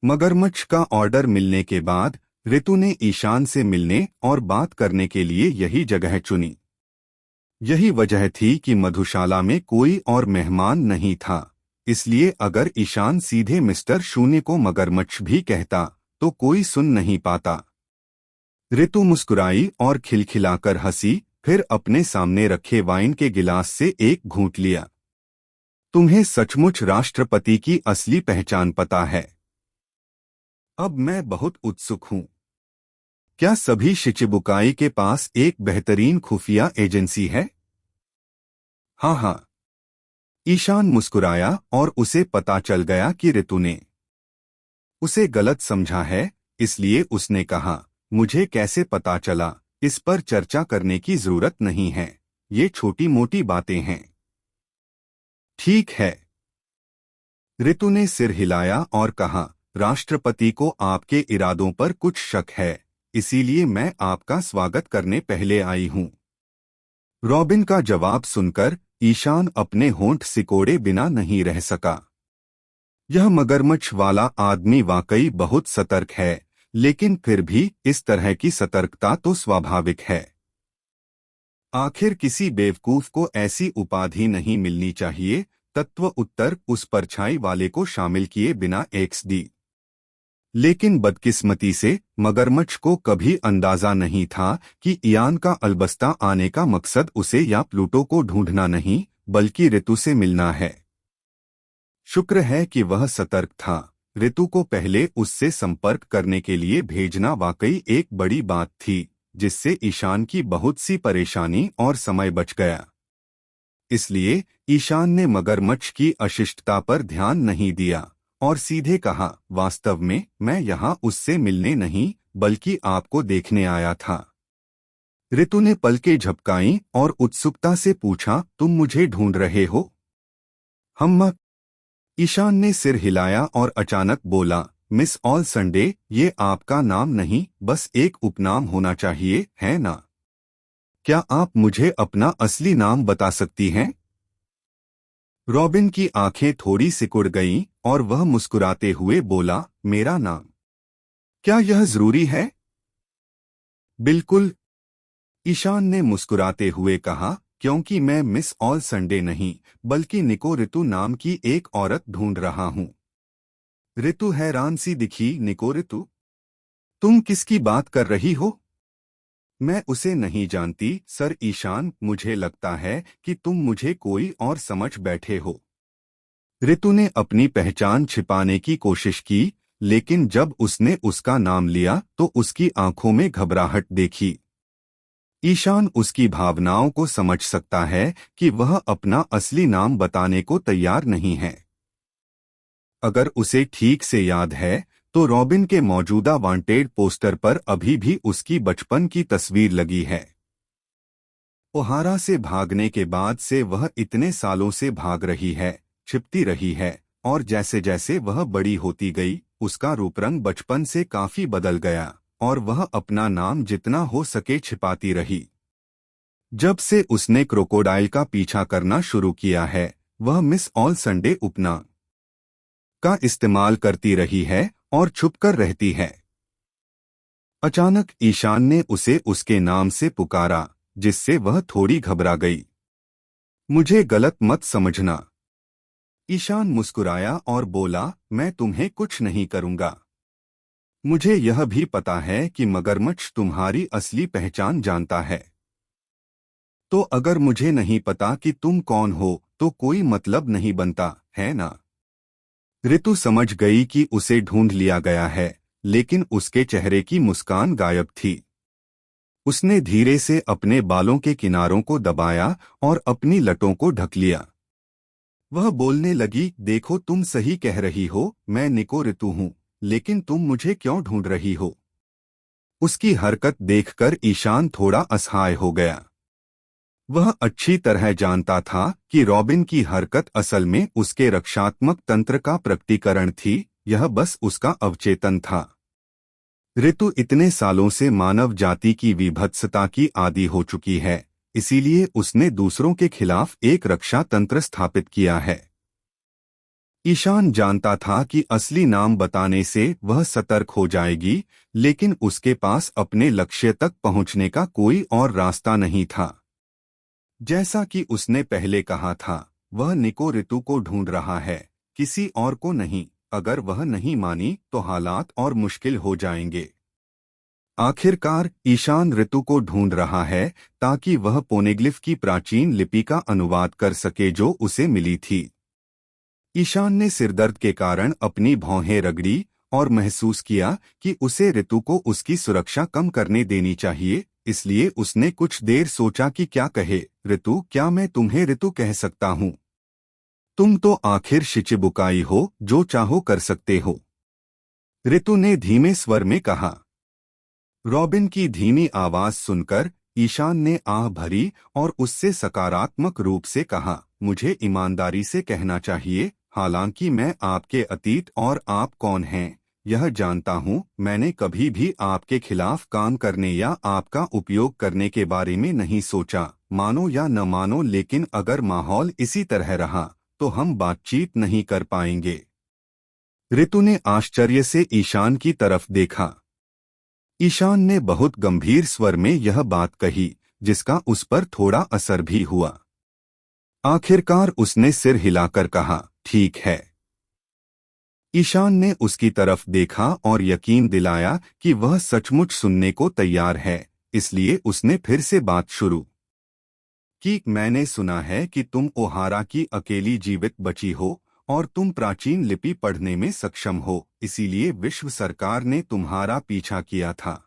मगरमच्छ का ऑर्डर मिलने के बाद ऋतु ने ईशान से मिलने और बात करने के लिए यही जगह चुनी। यही वजह थी कि मधुशाला में कोई और मेहमान नहीं था, इसलिए अगर ईशान सीधे मिस्टर शून्य को मगरमच्छ भी कहता तो कोई सुन नहीं पाता। ऋतु मुस्कुराई और खिलखिलाकर हंसी, फिर अपने सामने रखे वाइन के गिलास से एक घूंट लिया। तुम्हें सचमुच राष्ट्रपति की असली पहचान पता है? अब मैं बहुत उत्सुक हूं। क्या सभी शिचिबुकाई के पास एक बेहतरीन खुफिया एजेंसी है? हाँ हाँ। ईशान मुस्कुराया और उसे पता चल गया कि ऋतु ने उसे गलत समझा है, इसलिए उसने कहा, मुझे कैसे पता चला, इस पर चर्चा करने की जरूरत नहीं है। ये छोटी मोटी बातें हैं। ठीक है। ऋतु ने सिर हिलाया और कहा, राष्ट्रपति को आपके इरादों पर कुछ शक है, इसीलिए मैं आपका स्वागत करने पहले आई हूं। रॉबिन का जवाब सुनकर ईशान अपने होंठ सिकोड़े बिना नहीं रह सका। यह मगरमच्छ वाला आदमी वाकई बहुत सतर्क है, लेकिन फिर भी इस तरह की सतर्कता तो स्वाभाविक है। आखिर किसी बेवकूफ को ऐसी उपाधि नहीं मिलनी चाहिए। तत्व उत्तर उस परछाई वाले को शामिल किए बिना XD। लेकिन बदकिस्मती से मगरमच्छ को कभी अंदाजा नहीं था कि इयान का अलबस्ता आने का मकसद उसे या प्लूटो को ढूंढना नहीं, बल्कि ऋतु से मिलना है। शुक्र है कि वह सतर्क था। ऋतु को पहले उससे संपर्क करने के लिए भेजना वाकई एक बड़ी बात थी, जिससे ईशान की बहुत सी परेशानी और समय बच गया। इसलिए ईशान ने मगरमच्छ की अशिष्टता पर ध्यान नहीं दिया और सीधे कहा, वास्तव में मैं यहाँ उससे मिलने नहीं बल्कि आपको देखने आया था। ऋतु ने पलकें झपकाईं और उत्सुकता से पूछा, तुम मुझे ढूंढ रहे हो? हम। ईशान ने सिर हिलाया और अचानक बोला, मिस ऑल संडे ये आपका नाम नहीं, बस एक उपनाम होना चाहिए, है ना? क्या आप मुझे अपना असली नाम बता सकती हैं? रॉबिन की आंखें थोड़ी सिकुड़ गईं और वह मुस्कुराते हुए बोला, मेरा नाम। क्या यह जरूरी है? बिल्कुल, ईशान ने मुस्कुराते हुए कहा, क्योंकि मैं मिस ऑल संडे नहीं बल्कि निको ऋतु नाम की एक औरत ढूंढ रहा हूं। ऋतु हैरान सी दिखी। निको ऋतु? तुम किसकी बात कर रही हो? मैं उसे नहीं जानती सर ईशान, मुझे लगता है कि तुम मुझे कोई और समझ बैठे हो। ऋतु ने अपनी पहचान छिपाने की कोशिश की, लेकिन जब उसने उसका नाम लिया तो उसकी आंखों में घबराहट देखी। ईशान उसकी भावनाओं को समझ सकता है कि वह अपना असली नाम बताने को तैयार नहीं है। अगर उसे ठीक से याद है तो रॉबिन के मौजूदा वांटेड पोस्टर पर अभी भी उसकी बचपन की तस्वीर लगी है। ओहारा से भागने के बाद से वह इतने सालों से भाग रही है, छिपती रही है, और जैसे जैसे वह बड़ी होती गई, उसका रूप रंग बचपन से काफी बदल गया, और वह अपना नाम जितना हो सके छिपाती रही। जब से उसने क्रोकोडाइल का पीछा करना शुरू किया है, वह मिस ऑल संडे उपनाम का इस्तेमाल करती रही है और छुपकर रहती है। अचानक ईशान ने उसे उसके नाम से पुकारा, जिससे वह थोड़ी घबरा गई। मुझे गलत मत समझना। ईशान मुस्कुराया और बोला, मैं तुम्हें कुछ नहीं करूंगा। मुझे यह भी पता है कि मगरमच्छ तुम्हारी असली पहचान जानता है। तो अगर मुझे नहीं पता कि तुम कौन हो, तो कोई मतलब नहीं बनता, है ना? ऋतु समझ गई कि उसे ढूंढ लिया गया है, लेकिन उसके चेहरे की मुस्कान गायब थी। उसने धीरे से अपने बालों के किनारों को दबाया और अपनी लटों को ढक लिया। वह बोलने लगी, देखो तुम सही कह रही हो, मैं निको ऋतु हूँ, लेकिन तुम मुझे क्यों ढूंढ रही हो? उसकी हरकत देखकर ईशान थोड़ा असहाय हो गया। वह अच्छी तरह जानता था कि रॉबिन की हरकत असल में उसके रक्षात्मक तंत्र का प्रकटीकरण थी, यह बस उसका अवचेतन था। ऋतु इतने सालों से मानव जाति की विभत्सता की आदी हो चुकी है, इसीलिए उसने दूसरों के खिलाफ एक रक्षा तंत्र स्थापित किया है। ईशान जानता था कि असली नाम बताने से वह सतर्क हो जाएगी, लेकिन उसके पास अपने लक्ष्य तक पहुंचने का कोई और रास्ता नहीं था। जैसा कि उसने पहले कहा था, वह निको ऋतु को ढूंढ रहा है, किसी और को नहीं। अगर वह नहीं मानी तो हालात और मुश्किल हो जाएंगे। आखिरकार ईशान ऋतु को ढूंढ रहा है, ताकि वह पोनेग्लिफ की प्राचीन लिपि का अनुवाद कर सके जो उसे मिली थी। ईशान ने सिरदर्द के कारण अपनी भौहें रगड़ी और महसूस किया कि उसे ऋतु को उसकी सुरक्षा कम करने देनी चाहिए, इसलिए उसने कुछ देर सोचा कि क्या कहे। ऋतु, क्या मैं तुम्हें ऋतु कह सकता हूँ? तुम तो आखिर शिचिबुकाई हो, जो चाहो कर सकते हो, ऋतु ने धीमे स्वर में कहा। रॉबिन की धीमी आवाज सुनकर ईशान ने आह भरी और उससे सकारात्मक रूप से कहा, मुझे ईमानदारी से कहना चाहिए, हालांकि मैं आपके अतीत और आप कौन हैं यह जानता हूं, मैंने कभी भी आपके खिलाफ काम करने या आपका उपयोग करने के बारे में नहीं सोचा। मानो या न मानो, लेकिन अगर माहौल इसी तरह रहा तो हम बातचीत नहीं कर पाएंगे। ऋतु ने आश्चर्य से ईशान की तरफ देखा। ईशान ने बहुत गंभीर स्वर में यह बात कही, जिसका उस पर थोड़ा असर भी हुआ। आखिरकार उसने सिर हिलाकर कहा, ठीक है। ईशान ने उसकी तरफ देखा और यकीन दिलाया कि वह सचमुच सुनने को तैयार है, इसलिए उसने फिर से बात शुरू की। मैंने सुना है कि तुम ओहारा की अकेली जीवित बची हो और तुम प्राचीन लिपि पढ़ने में सक्षम हो, इसीलिए विश्व सरकार ने तुम्हारा पीछा किया था।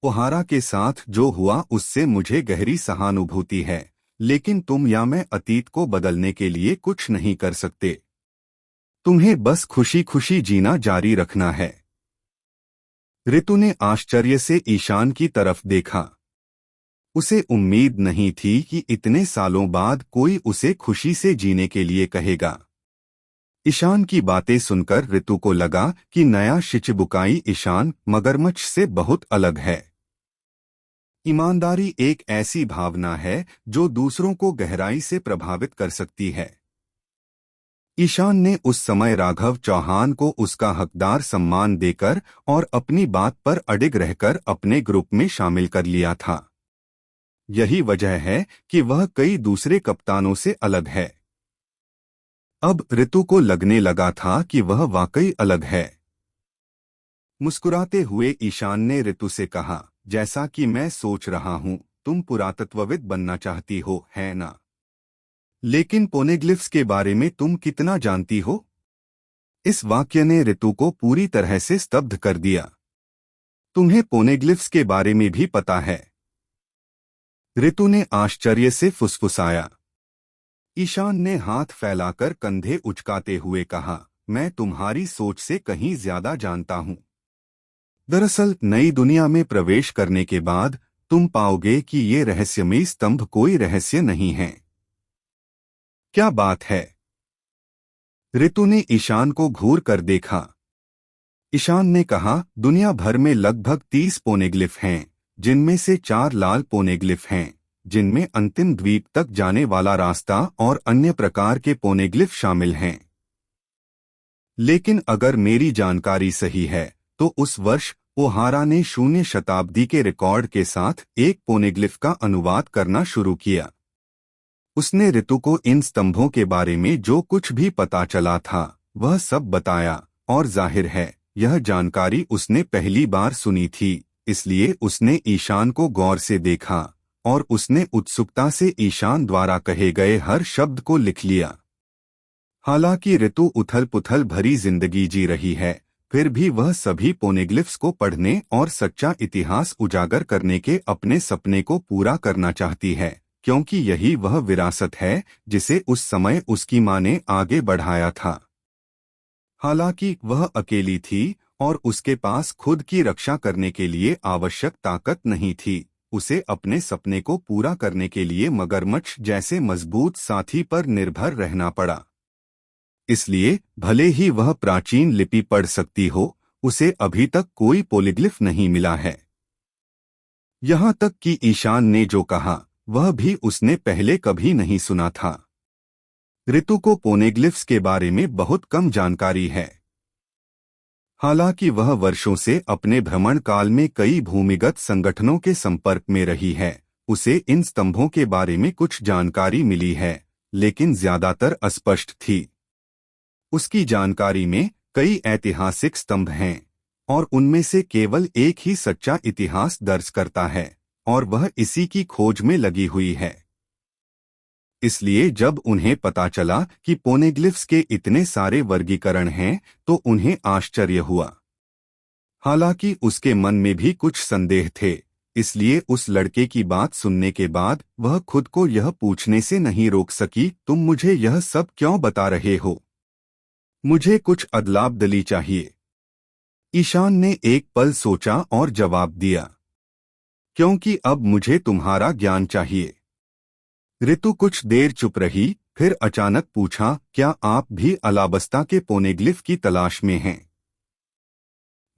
ओहारा के साथ जो हुआ उससे मुझे गहरी सहानुभूति है, लेकिन तुम या मैं अतीत को बदलने के लिए कुछ नहीं कर सकते। तुम्हें बस खुशी खुशी जीना जारी रखना है। ऋतु ने आश्चर्य से ईशान की तरफ देखा। उसे उम्मीद नहीं थी कि इतने सालों बाद कोई उसे खुशी से जीने के लिए कहेगा। ईशान की बातें सुनकर ऋतु को लगा कि नया शिचिबुकाई ईशान मगरमच्छ से बहुत अलग है। ईमानदारी एक ऐसी भावना है जो दूसरों को गहराई से प्रभावित कर सकती है। ईशान ने उस समय राघव चौहान को उसका हकदार सम्मान देकर और अपनी बात पर अडिग रहकर अपने ग्रुप में शामिल कर लिया था। यही वजह है कि वह कई दूसरे कप्तानों से अलग है। अब ऋतु को लगने लगा था कि वह वाकई अलग है। मुस्कुराते हुए ईशान ने ऋतु से कहा, जैसा कि मैं सोच रहा हूं, तुम पुरातत्वविद बनना चाहती हो, है ना? लेकिन पोनेग्लिफ्स के बारे में तुम कितना जानती हो? इस वाक्य ने ऋतु को पूरी तरह से स्तब्ध कर दिया। तुम्हें पोनेग्लिफ्स के बारे में भी पता है? ऋतु ने आश्चर्य से फुसफुसाया। ईशान ने हाथ फैलाकर कंधे उचकाते हुए कहा, मैं तुम्हारी सोच से कहीं ज्यादा जानता हूं। दरअसल नई दुनिया में प्रवेश करने के बाद तुम पाओगे कि ये रहस्यमयी स्तंभ कोई रहस्य नहीं है। क्या बात है? ऋतु ने ईशान को घूर कर देखा। ईशान ने कहा, दुनिया भर में लगभग 30 पोनेग्लिफ हैं, जिनमें से 4 लाल पोनेग्लिफ हैं, जिनमें अंतिम द्वीप तक जाने वाला रास्ता और अन्य प्रकार के पोनेग्लिफ शामिल हैं। लेकिन अगर मेरी जानकारी सही है तो उस वर्ष ओहारा ने 0 शताब्दी के रिकॉर्ड के साथ एक पोनेग्लिफ का अनुवाद करना शुरू किया। उसने ऋतु को इन स्तंभों के बारे में जो कुछ भी पता चला था वह सब बताया, और जाहिर है यह जानकारी उसने पहली बार सुनी थी, इसलिए उसने ईशान को गौर से देखा और उसने उत्सुकता से ईशान द्वारा कहे गए हर शब्द को लिख लिया। हालांकि ऋतु उथल पुथल भरी जिंदगी जी रही है, फिर भी वह सभी पोनेग्लिफ्स को पढ़ने और सच्चा इतिहास उजागर करने के अपने सपने को पूरा करना चाहती है, क्योंकि यही वह विरासत है जिसे उस समय उसकी मां ने आगे बढ़ाया था। हालांकि वह अकेली थी और उसके पास खुद की रक्षा करने के लिए आवश्यक ताकत नहीं थी। उसे अपने सपने को पूरा करने के लिए मगरमच्छ जैसे मजबूत साथी पर निर्भर रहना पड़ा। इसलिए भले ही वह प्राचीन लिपि पढ़ सकती हो, उसे अभी तक कोई पोलीग्लिफ नहीं मिला है। यहाँ तक कि ईशान ने जो कहा वह भी उसने पहले कभी नहीं सुना था। ऋतु को पोनेग्लिफ्स के बारे में बहुत कम जानकारी है। हालांकि वह वर्षों से अपने भ्रमण काल में कई भूमिगत संगठनों के संपर्क में रही है, उसे इन स्तंभों के बारे में कुछ जानकारी मिली है, लेकिन ज्यादातर अस्पष्ट थी। उसकी जानकारी में कई ऐतिहासिक स्तंभ हैं और उनमें से केवल एक ही सच्चा इतिहास दर्ज करता है, और वह इसी की खोज में लगी हुई है। इसलिए जब उन्हें पता चला कि पोनेग्लिफ्स के इतने सारे वर्गीकरण हैं तो उन्हें आश्चर्य हुआ। हालांकि उसके मन में भी कुछ संदेह थे, इसलिए उस लड़के की बात सुनने के बाद वह खुद को यह पूछने से नहीं रोक सकी, तुम मुझे यह सब क्यों बता रहे हो? मुझे कुछ अदलाबदली चाहिए। ईशान ने एक पल सोचा और जवाब दिया, क्योंकि अब मुझे तुम्हारा ज्ञान चाहिए। ऋतु कुछ देर चुप रही, फिर अचानक पूछा, क्या आप भी अलाबस्ता के पोनेग्लिफ की तलाश में हैं?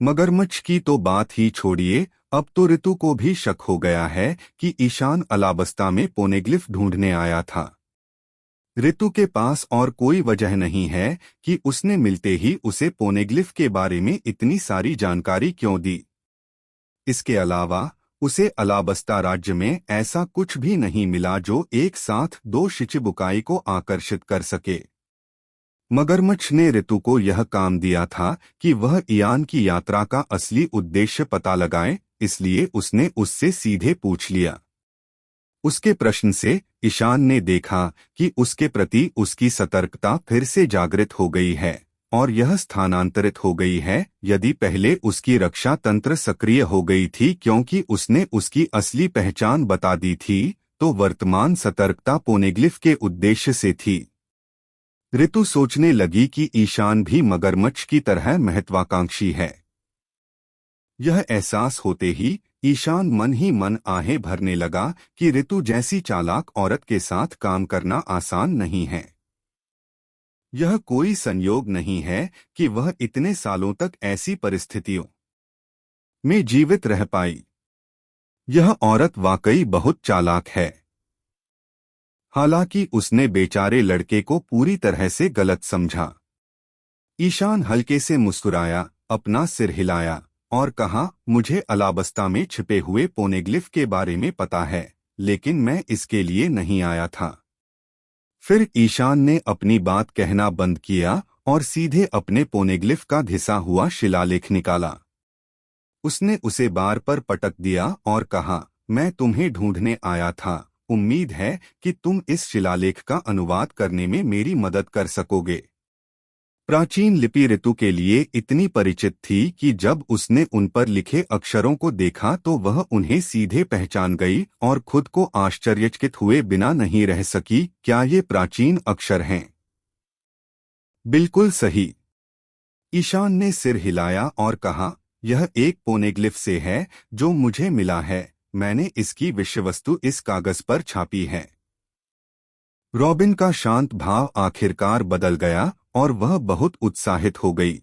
मगरमच्छ की तो बात ही छोड़िए, अब तो ऋतु को भी शक हो गया है कि ईशान अलाबस्ता में पोनेग्लिफ ढूंढने आया था। ऋतु के पास और कोई वजह नहीं है कि उसने मिलते ही उसे पोनेग्लिफ के बारे में इतनी सारी जानकारी क्यों दी। इसके अलावा उसे अलाबस्ता राज्य में ऐसा कुछ भी नहीं मिला जो एक साथ 2 शिचिबुकाई को आकर्षित कर सके। मगरमच्छ ने ऋतु को यह काम दिया था कि वह इयान की यात्रा का असली उद्देश्य पता लगाए, इसलिए उसने उससे सीधे पूछ लिया। उसके प्रश्न से ईशान ने देखा कि उसके प्रति उसकी सतर्कता फिर से जागृत हो गई है और यह स्थानांतरित हो गई है। यदि पहले उसकी रक्षा तंत्र सक्रिय हो गई थी क्योंकि उसने उसकी असली पहचान बता दी थी, तो वर्तमान सतर्कता पोनेग्लिफ के उद्देश्य से थी। ऋतु सोचने लगी कि ईशान भी मगरमच्छ की तरह महत्वाकांक्षी है। यह एहसास होते ही ईशान मन ही मन आहें भरने लगा कि ऋतु जैसी चालाक औरत के साथ काम करना आसान नहीं है। यह कोई संयोग नहीं है कि वह इतने सालों तक ऐसी परिस्थितियों में जीवित रह पाई। यह औरत वाकई बहुत चालाक है। हालांकि उसने बेचारे लड़के को पूरी तरह से गलत समझा। ईशान हल्के से मुस्कुराया, अपना सिर हिलाया और कहा, मुझे अलाबस्ता में छिपे हुए पोनेग्लिफ के बारे में पता है, लेकिन मैं इसके लिए नहीं आया था। फिर ईशान ने अपनी बात कहना बंद किया और सीधे अपने पोनेग्लिफ का घिसा हुआ शिलालेख निकाला। उसने उसे बार पर पटक दिया और कहा, मैं तुम्हें ढूंढने आया था। उम्मीद है कि तुम इस शिलालेख का अनुवाद करने में मेरी मदद कर सकोगे। प्राचीन लिपि ऋतु के लिए इतनी परिचित थी कि जब उसने उन पर लिखे अक्षरों को देखा तो वह उन्हें सीधे पहचान गई और खुद को आश्चर्यचकित हुए बिना नहीं रह सकी। क्या ये प्राचीन अक्षर हैं? बिल्कुल सही। ईशान ने सिर हिलाया और कहा, यह एक पोनेग्लिफ से है जो मुझे मिला है। मैंने इसकी विषयवस्तु इस कागज पर छापी है। रॉबिन का शांत भाव आखिरकार बदल गया और वह बहुत उत्साहित हो गई।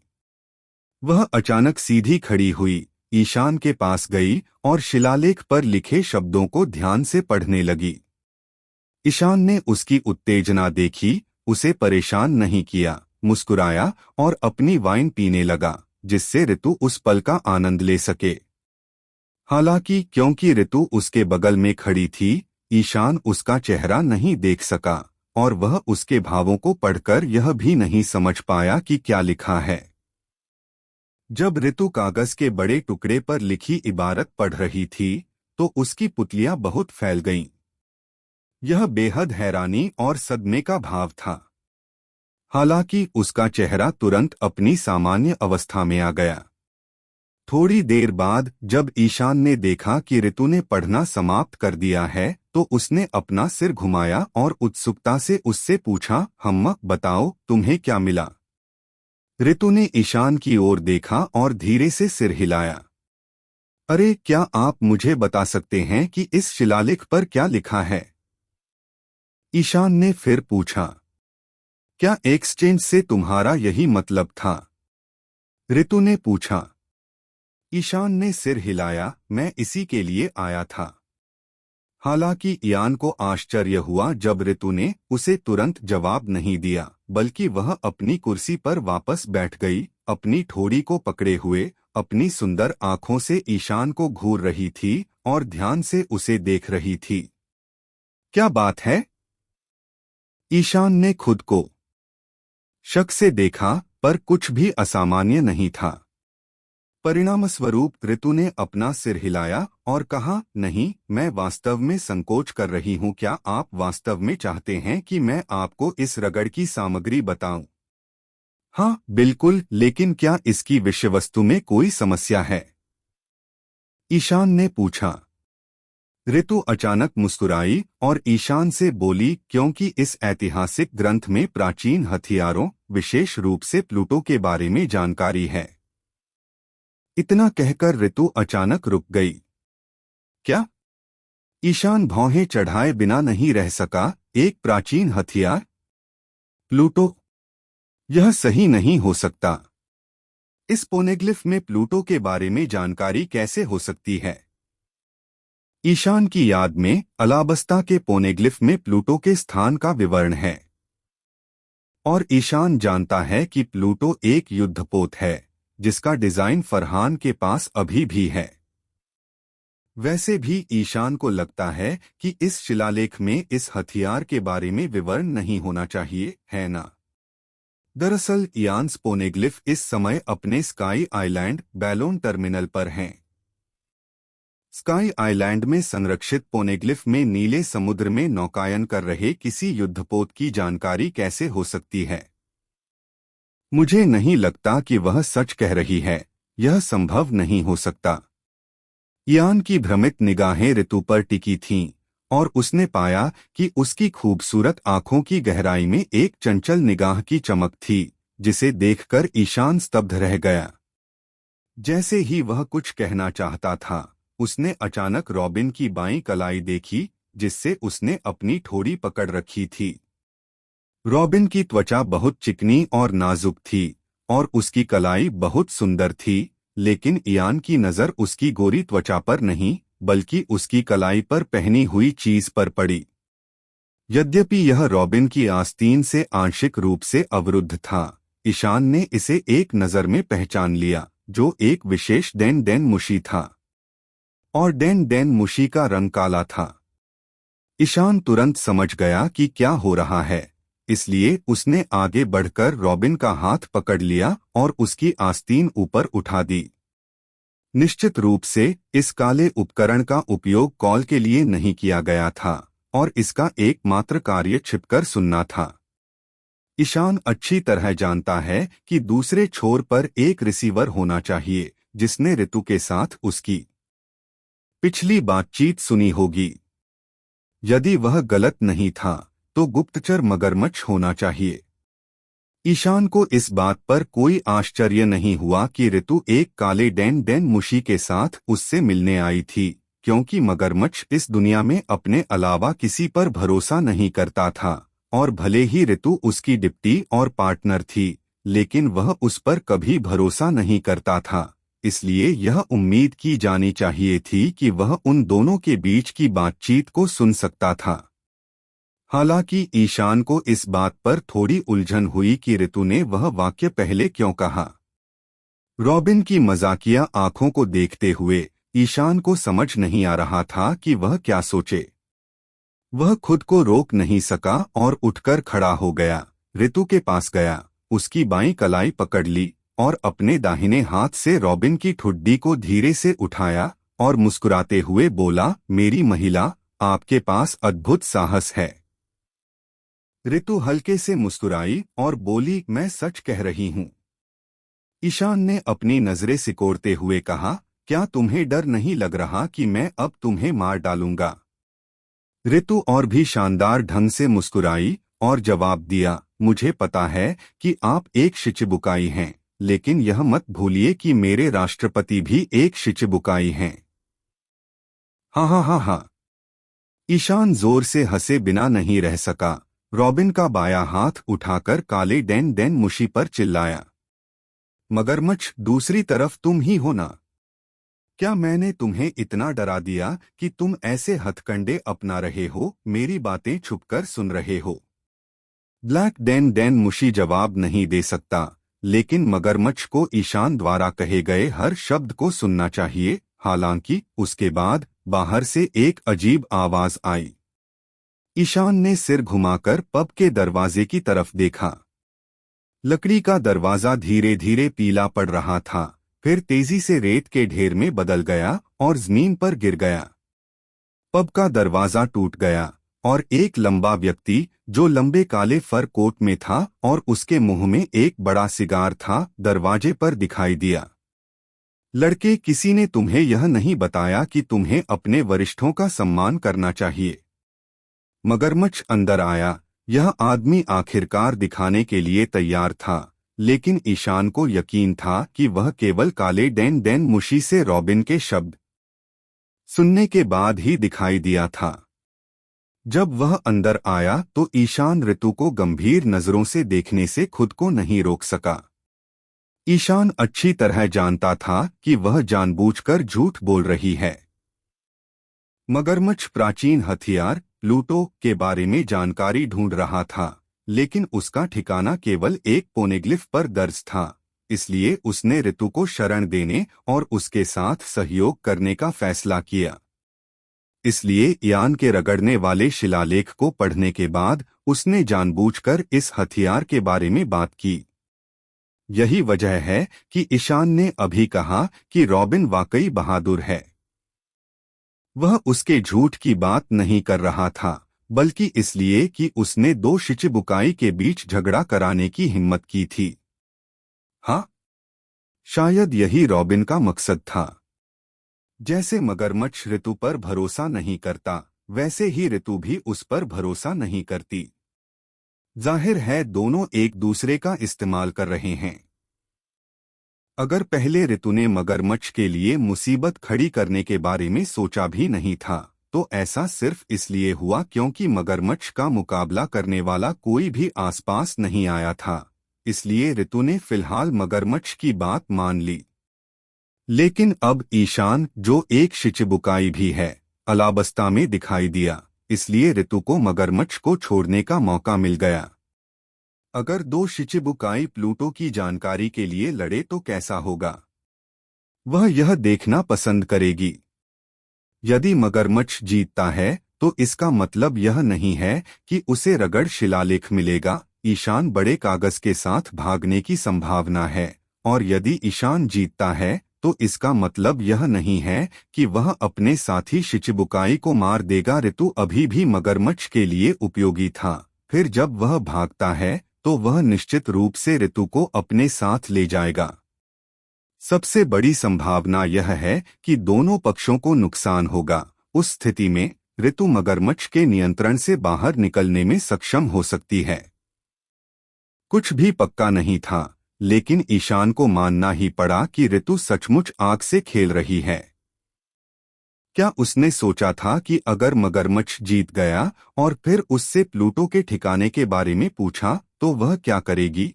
वह अचानक सीधी खड़ी हुई, ईशान के पास गई और शिलालेख पर लिखे शब्दों को ध्यान से पढ़ने लगी। ईशान ने उसकी उत्तेजना देखी, उसे परेशान नहीं किया, मुस्कुराया और अपनी वाइन पीने लगा, जिससे ऋतु उस पल का आनंद ले सके। हालांकि क्योंकि ऋतु उसके बगल में खड़ी थी, ईशान उसका चेहरा नहीं देख सका और वह उसके भावों को पढ़कर यह भी नहीं समझ पाया कि क्या लिखा है। जब ऋतु कागज के बड़े टुकड़े पर लिखी इबारत पढ़ रही थी, तो उसकी पुतलियां बहुत फैल गईं। यह बेहद हैरानी और सदमे का भाव था। हालांकि उसका चेहरा तुरंत अपनी सामान्य अवस्था में आ गया। थोड़ी देर बाद जब ईशान ने देखा कि ऋतु ने पढ़ना समाप्त कर दिया है, तो उसने अपना सिर घुमाया और उत्सुकता से उससे पूछा, हम्मा, बताओ तुम्हें क्या मिला? ऋतु ने ईशान की ओर देखा और धीरे से सिर हिलाया। अरे, क्या आप मुझे बता सकते हैं कि इस शिलालेख पर क्या लिखा है? ईशान ने फिर पूछा। क्या एक्सचेंज से तुम्हारा यही मतलब था? ऋतु ने पूछा। ईशान ने सिर हिलाया, मैं इसी के लिए आया था। हालांकि इयान को आश्चर्य हुआ जब ऋतु ने उसे तुरंत जवाब नहीं दिया, बल्कि वह अपनी कुर्सी पर वापस बैठ गई, अपनी ठोड़ी को पकड़े हुए, अपनी सुंदर आंखों से ईशान को घूर रही थी और ध्यान से उसे देख रही थी। क्या बात है? ईशान ने खुद को शक से देखा, पर कुछ भी असामान्य नहीं था। परिणामस्वरूप ऋतु ने अपना सिर हिलाया और कहा, नहीं, मैं वास्तव में संकोच कर रही हूँ। क्या आप वास्तव में चाहते हैं कि मैं आपको इस रगड़ की सामग्री बताऊं? हाँ, बिल्कुल, लेकिन क्या इसकी विषयवस्तु में कोई समस्या है? ईशान ने पूछा। ऋतु अचानक मुस्कुराई और ईशान से बोली, क्योंकि इस ऐतिहासिक ग्रंथ में प्राचीन हथियारों, विशेष रूप से प्लूटो के बारे में जानकारी है। इतना कहकर ऋतु अचानक रुक गई। क्या? ईशान भौहें चढ़ाए बिना नहीं रह सका। एक प्राचीन हथियार? प्लूटो? यह सही नहीं हो सकता। इस पोनेग्लिफ में प्लूटो के बारे में जानकारी कैसे हो सकती है? ईशान की याद में अलाबस्ता के पोनेग्लिफ में प्लूटो के स्थान का विवरण है। और ईशान जानता है कि प्लूटो एक युद्धपोत है, जिसका डिजाइन फरहान के पास अभी भी है। वैसे भी ईशान को लगता है कि इस शिलालेख में इस हथियार के बारे में विवरण नहीं होना चाहिए, है ना? दरअसल इयान्स पोनेग्लिफ इस समय अपने स्काई आइलैंड बैलोन टर्मिनल पर हैं। स्काई आइलैंड में संरक्षित पोनेग्लिफ में नीले समुद्र में नौकायन कर रहे किसी युद्धपोत की जानकारी कैसे हो सकती है? मुझे नहीं लगता कि वह सच कह रही है। यह संभव नहीं हो सकता। इयान की भ्रमित निगाहें ऋतु पर टिकी थीं और उसने पाया कि उसकी खूबसूरत आंखों की गहराई में एक चंचल निगाह की चमक थी, जिसे देखकर ईशान स्तब्ध रह गया। जैसे ही वह कुछ कहना चाहता था, उसने अचानक रॉबिन की बाईं कलाई देखी, जिससे उसने अपनी ठोड़ी पकड़ रखी थी। रॉबिन की त्वचा बहुत चिकनी और नाजुक थी और उसकी कलाई बहुत सुंदर थी, लेकिन इयान की नज़र उसकी गोरी त्वचा पर नहीं, बल्कि उसकी कलाई पर पहनी हुई चीज पर पड़ी। यद्यपि यह रॉबिन की आस्तीन से आंशिक रूप से अवरुद्ध था, ईशान ने इसे एक नज़र में पहचान लिया, जो एक विशेष डेन डेन मुशी था। और डेन डेन मुशी का रंग काला था। ईशान तुरंत समझ गया कि क्या हो रहा है, इसलिए उसने आगे बढ़कर रॉबिन का हाथ पकड़ लिया और उसकी आस्तीन ऊपर उठा दी। निश्चित रूप से इस काले उपकरण का उपयोग कॉल के लिए नहीं किया गया था और इसका एकमात्र कार्य छिपकर सुनना था। ईशान अच्छी तरह जानता है कि दूसरे छोर पर एक रिसीवर होना चाहिए, जिसने ऋतु के साथ उसकी पिछली बातचीत सुनी होगी। यदि वह गलत नहीं था, तो गुप्तचर मगरमच्छ होना चाहिए। ईशान को इस बात पर कोई आश्चर्य नहीं हुआ कि ऋतु एक काले डैन डैन मुशी के साथ उससे मिलने आई थी, क्योंकि मगरमच्छ इस दुनिया में अपने अलावा किसी पर भरोसा नहीं करता था। और भले ही ऋतु उसकी डिप्टी और पार्टनर थी, लेकिन वह उस पर कभी भरोसा नहीं करता था। इसलिए यह उम्मीद की जानी चाहिए थी कि वह उन दोनों के बीच की बातचीत को सुन सकता था। हालांकि ईशान को इस बात पर थोड़ी उलझन हुई कि ऋतु ने वह वाक्य पहले क्यों कहा। रॉबिन की मजाकिया आंखों को देखते हुए ईशान को समझ नहीं आ रहा था कि वह क्या सोचे। वह खुद को रोक नहीं सका और उठकर खड़ा हो गया, ऋतु के पास गया, उसकी बाईं कलाई पकड़ ली और अपने दाहिने हाथ से रॉबिन की ठुड्डी को धीरे से उठाया और मुस्कुराते हुए बोला, मेरी महिला, आपके पास अद्भुत साहस है। ऋतु हल्के से मुस्कुराई और बोली, मैं सच कह रही हूं। ईशान ने अपनी नजरें सिकोड़ते हुए कहा, क्या तुम्हें डर नहीं लग रहा कि मैं अब तुम्हें मार डालूंगा? ऋतु और भी शानदार ढंग से मुस्कुराई और जवाब दिया, मुझे पता है कि आप एक शिचिबुकाई हैं, लेकिन यह मत भूलिए कि मेरे राष्ट्रपति भी एक शिचिबुकाई हैं। हाँ हाँ हाँ हाँ। ईशान जोर से हंसे बिना नहीं रह सका। रॉबिन का बायां हाथ उठाकर काले डैन डैन मुशी पर चिल्लाया, मगरमच्छ, दूसरी तरफ तुम ही हो ना? क्या मैंने तुम्हें इतना डरा दिया कि तुम ऐसे हथकंडे अपना रहे हो, मेरी बातें छुपकर सुन रहे हो? ब्लैक डैन डैन मुशी जवाब नहीं दे सकता, लेकिन मगरमच्छ को ईशान द्वारा कहे गए हर शब्द को सुनना चाहिए। हालांकि उसके बाद बाहर से एक अजीब आवाज आई। ईशान ने सिर घुमाकर पब के दरवाजे की तरफ देखा। लकड़ी का दरवाजा धीरे धीरे पीला पड़ रहा था, फिर तेजी से रेत के ढेर में बदल गया और जमीन पर गिर गया। पब का दरवाजा टूट गया और एक लंबा व्यक्ति, जो लंबे काले फर कोट में था और उसके मुंह में एक बड़ा सिगार था, दरवाजे पर दिखाई दिया। लड़के, किसी ने तुम्हें यह नहीं बताया कि तुम्हें अपने वरिष्ठों का सम्मान करना चाहिए? मगरमच्छ अंदर आया। यह आदमी आखिरकार दिखाने के लिए तैयार था, लेकिन ईशान को यकीन था कि वह केवल काले डैन डैन मुशी से रॉबिन के शब्द सुनने के बाद ही दिखाई दिया था। जब वह अंदर आया तो ईशान ऋतु को गंभीर नजरों से देखने से खुद को नहीं रोक सका। ईशान अच्छी तरह जानता था कि वह जानबूझकर झूठ बोल रही है। मगरमच्छ प्राचीन हथियार प्लूटो के बारे में जानकारी ढूंढ रहा था, लेकिन उसका ठिकाना केवल एक पोनेग्लिफ पर दर्ज था। इसलिए उसने ऋतु को शरण देने और उसके साथ सहयोग करने का फैसला किया। इसलिए यान के रगड़ने वाले शिलालेख को पढ़ने के बाद उसने जानबूझकर इस हथियार के बारे में बात की। यही वजह है कि ईशान ने अभी कहा कि रॉबिन वाकई बहादुर है। वह उसके झूठ की बात नहीं कर रहा था, बल्कि इसलिए कि उसने दो शिचिबुकाई के बीच झगड़ा कराने की हिम्मत की थी। हाँ, शायद यही रॉबिन का मकसद था। जैसे मगरमच्छ ऋतु पर भरोसा नहीं करता, वैसे ही ऋतु भी उस पर भरोसा नहीं करती। जाहिर है दोनों एक दूसरे का इस्तेमाल कर रहे हैं। अगर पहले ऋतु ने मगरमच्छ के लिए मुसीबत खड़ी करने के बारे में सोचा भी नहीं था, तो ऐसा सिर्फ इसलिए हुआ क्योंकि मगरमच्छ का मुकाबला करने वाला कोई भी आसपास नहीं आया था। इसलिए ऋतु ने फिलहाल मगरमच्छ की बात मान ली। लेकिन अब ईशान, जो एक शिचिबुकाई भी है, अलाबस्ता में दिखाई दिया, इसलिए ऋतु को मगरमच्छ को छोड़ने का मौका मिल गया। अगर दो शिचिबुकाई प्लूटो की जानकारी के लिए लड़े तो कैसा होगा? वह यह देखना पसंद करेगी। यदि मगरमच्छ जीतता है तो इसका मतलब यह नहीं है कि उसे रगड़ शिलालेख मिलेगा। ईशान बड़े कागज के साथ भागने की संभावना है, और यदि ईशान जीतता है तो इसका मतलब यह नहीं है कि वह अपने साथी शिचिबुकाई को मार देगा। ऋतु अभी भी मगरमच्छ के लिए उपयोगी था। फिर जब वह भागता है तो वह निश्चित रूप से ऋतु को अपने साथ ले जाएगा। सबसे बड़ी संभावना यह है कि दोनों पक्षों को नुकसान होगा। उस स्थिति में ऋतु मगरमच्छ के नियंत्रण से बाहर निकलने में सक्षम हो सकती है। कुछ भी पक्का नहीं था, लेकिन ईशान को मानना ही पड़ा कि ऋतु सचमुच आग से खेल रही है। क्या उसने सोचा था कि अगर मगरमच्छ जीत गया और फिर उससे प्लूटो के ठिकाने के बारे में पूछा तो वह क्या करेगी?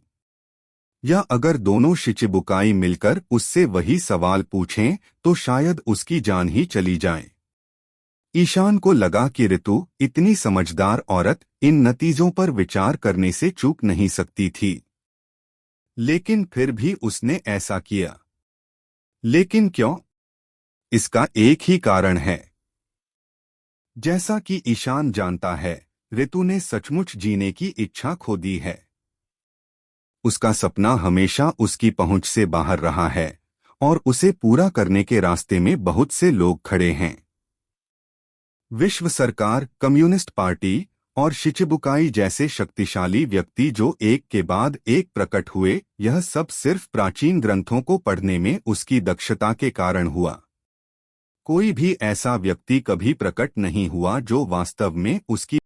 या अगर दोनों शिचिबुकाई मिलकर उससे वही सवाल पूछें तो शायद उसकी जान ही चली जाए। ईशान को लगा कि ऋतु इतनी समझदार औरत इन नतीजों पर विचार करने से चूक नहीं सकती थी, लेकिन फिर भी उसने ऐसा किया। लेकिन क्यों? इसका एक ही कारण है। जैसा कि ईशान जानता है, ऋतु ने सचमुच जीने की इच्छा खो दी है। उसका सपना हमेशा उसकी पहुंच से बाहर रहा है और उसे पूरा करने के रास्ते में बहुत से लोग खड़े हैं। विश्व सरकार, कम्युनिस्ट पार्टी और शिचिबुकाई जैसे शक्तिशाली व्यक्ति जो एक के बाद एक प्रकट हुए, यह सब सिर्फ प्राचीन ग्रंथों को पढ़ने में उसकी दक्षता के कारण हुआ। कोई भी ऐसा व्यक्ति कभी प्रकट नहीं हुआ जो वास्तव में उसकी